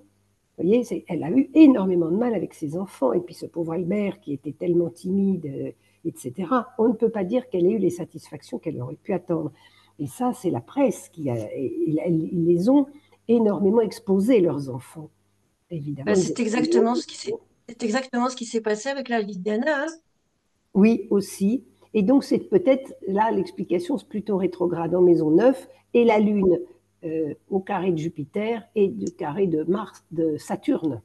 Vous voyez, elle a eu énormément de mal avec ses enfants. Et puis ce pauvre Albert qui était tellement timide, etc. On ne peut pas dire qu'elle ait eu les satisfactions qu'elle aurait pu attendre. Et ça, c'est la presse qui a. Ils les ont énormément exposés, leurs enfants. Ben, Évidemment, ils étaient très jeunes. c'est exactement ce qui s'est passé avec la Liliana, hein. Oui, aussi. Et donc, c'est peut-être là l'explication, c'est plutôt rétrograde en maison 9 et la Lune au carré de Jupiter et du carré de Mars, de Saturne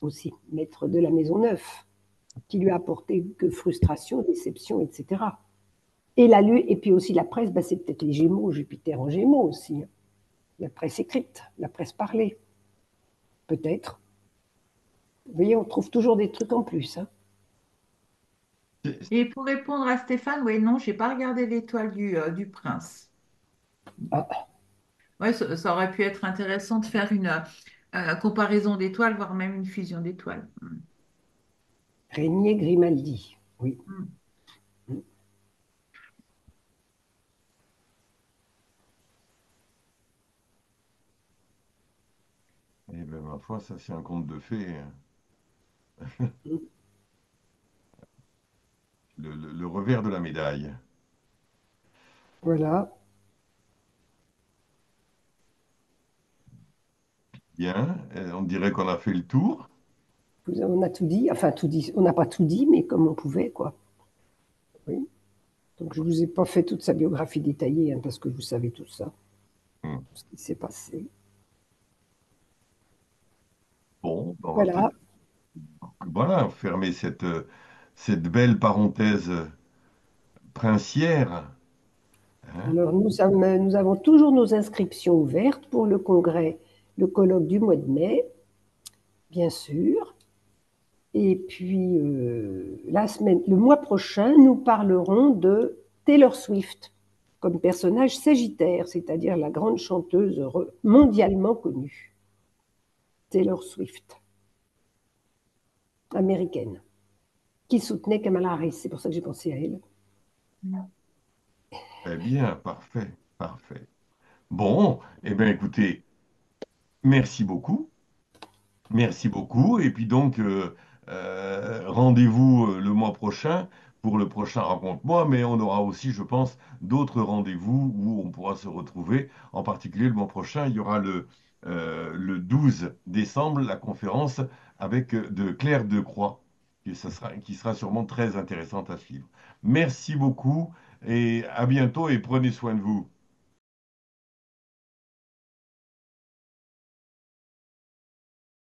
aussi, maître de la maison 9, qui lui a apporté que frustration, déception, etc. Et la Lune, et puis aussi la presse, bah, c'est peut-être les Gémeaux, Jupiter en Gémeaux aussi. La presse écrite, la presse parlée, peut-être. Vous voyez, on trouve toujours des trucs en plus. Hein. Et pour répondre à Stéphane, oui, non, j'ai pas regardé l'étoile du prince. Ah, Ouais, ça aurait pu être intéressant de faire une comparaison d'étoiles, voire même une fusion d'étoiles. Régnier Grimaldi, oui. Mm. Eh bien, ma foi, ça, c'est un conte de fées, hein. Le revers de la médaille. Voilà. Bien, on dirait qu'on a fait le tour. On a tout dit, enfin tout dit, on n'a pas tout dit, mais comme on pouvait, quoi. Oui. Donc je ne vous ai pas fait toute sa biographie détaillée, hein, parce que vous savez tout ça, Hmm. ce qui s'est passé. Bon, on va peut-être Voilà. voilà, fermer cette belle parenthèse princière, hein. Alors nous avons toujours nos inscriptions ouvertes pour le congrès, le colloque du mois de mai, bien sûr. Et puis le mois prochain, nous parlerons de Taylor Swift comme personnage sagittaire, c'est-à-dire la grande chanteuse mondialement connue, Taylor Swift, américaine, qui soutenait Kamala Harris. C'est pour ça que j'ai pensé à elle. Très bien, parfait, parfait. Bon, eh bien, écoutez, merci beaucoup. Merci beaucoup. Et puis donc, rendez-vous le mois prochain pour le prochain Rencontre-moi, mais on aura aussi, je pense, d'autres rendez-vous où on pourra se retrouver. En particulier, le mois prochain, il y aura le 12 décembre, la conférence avec de Claire Decroix, qui sera sûrement très intéressante à suivre. Merci beaucoup et à bientôt et prenez soin de vous.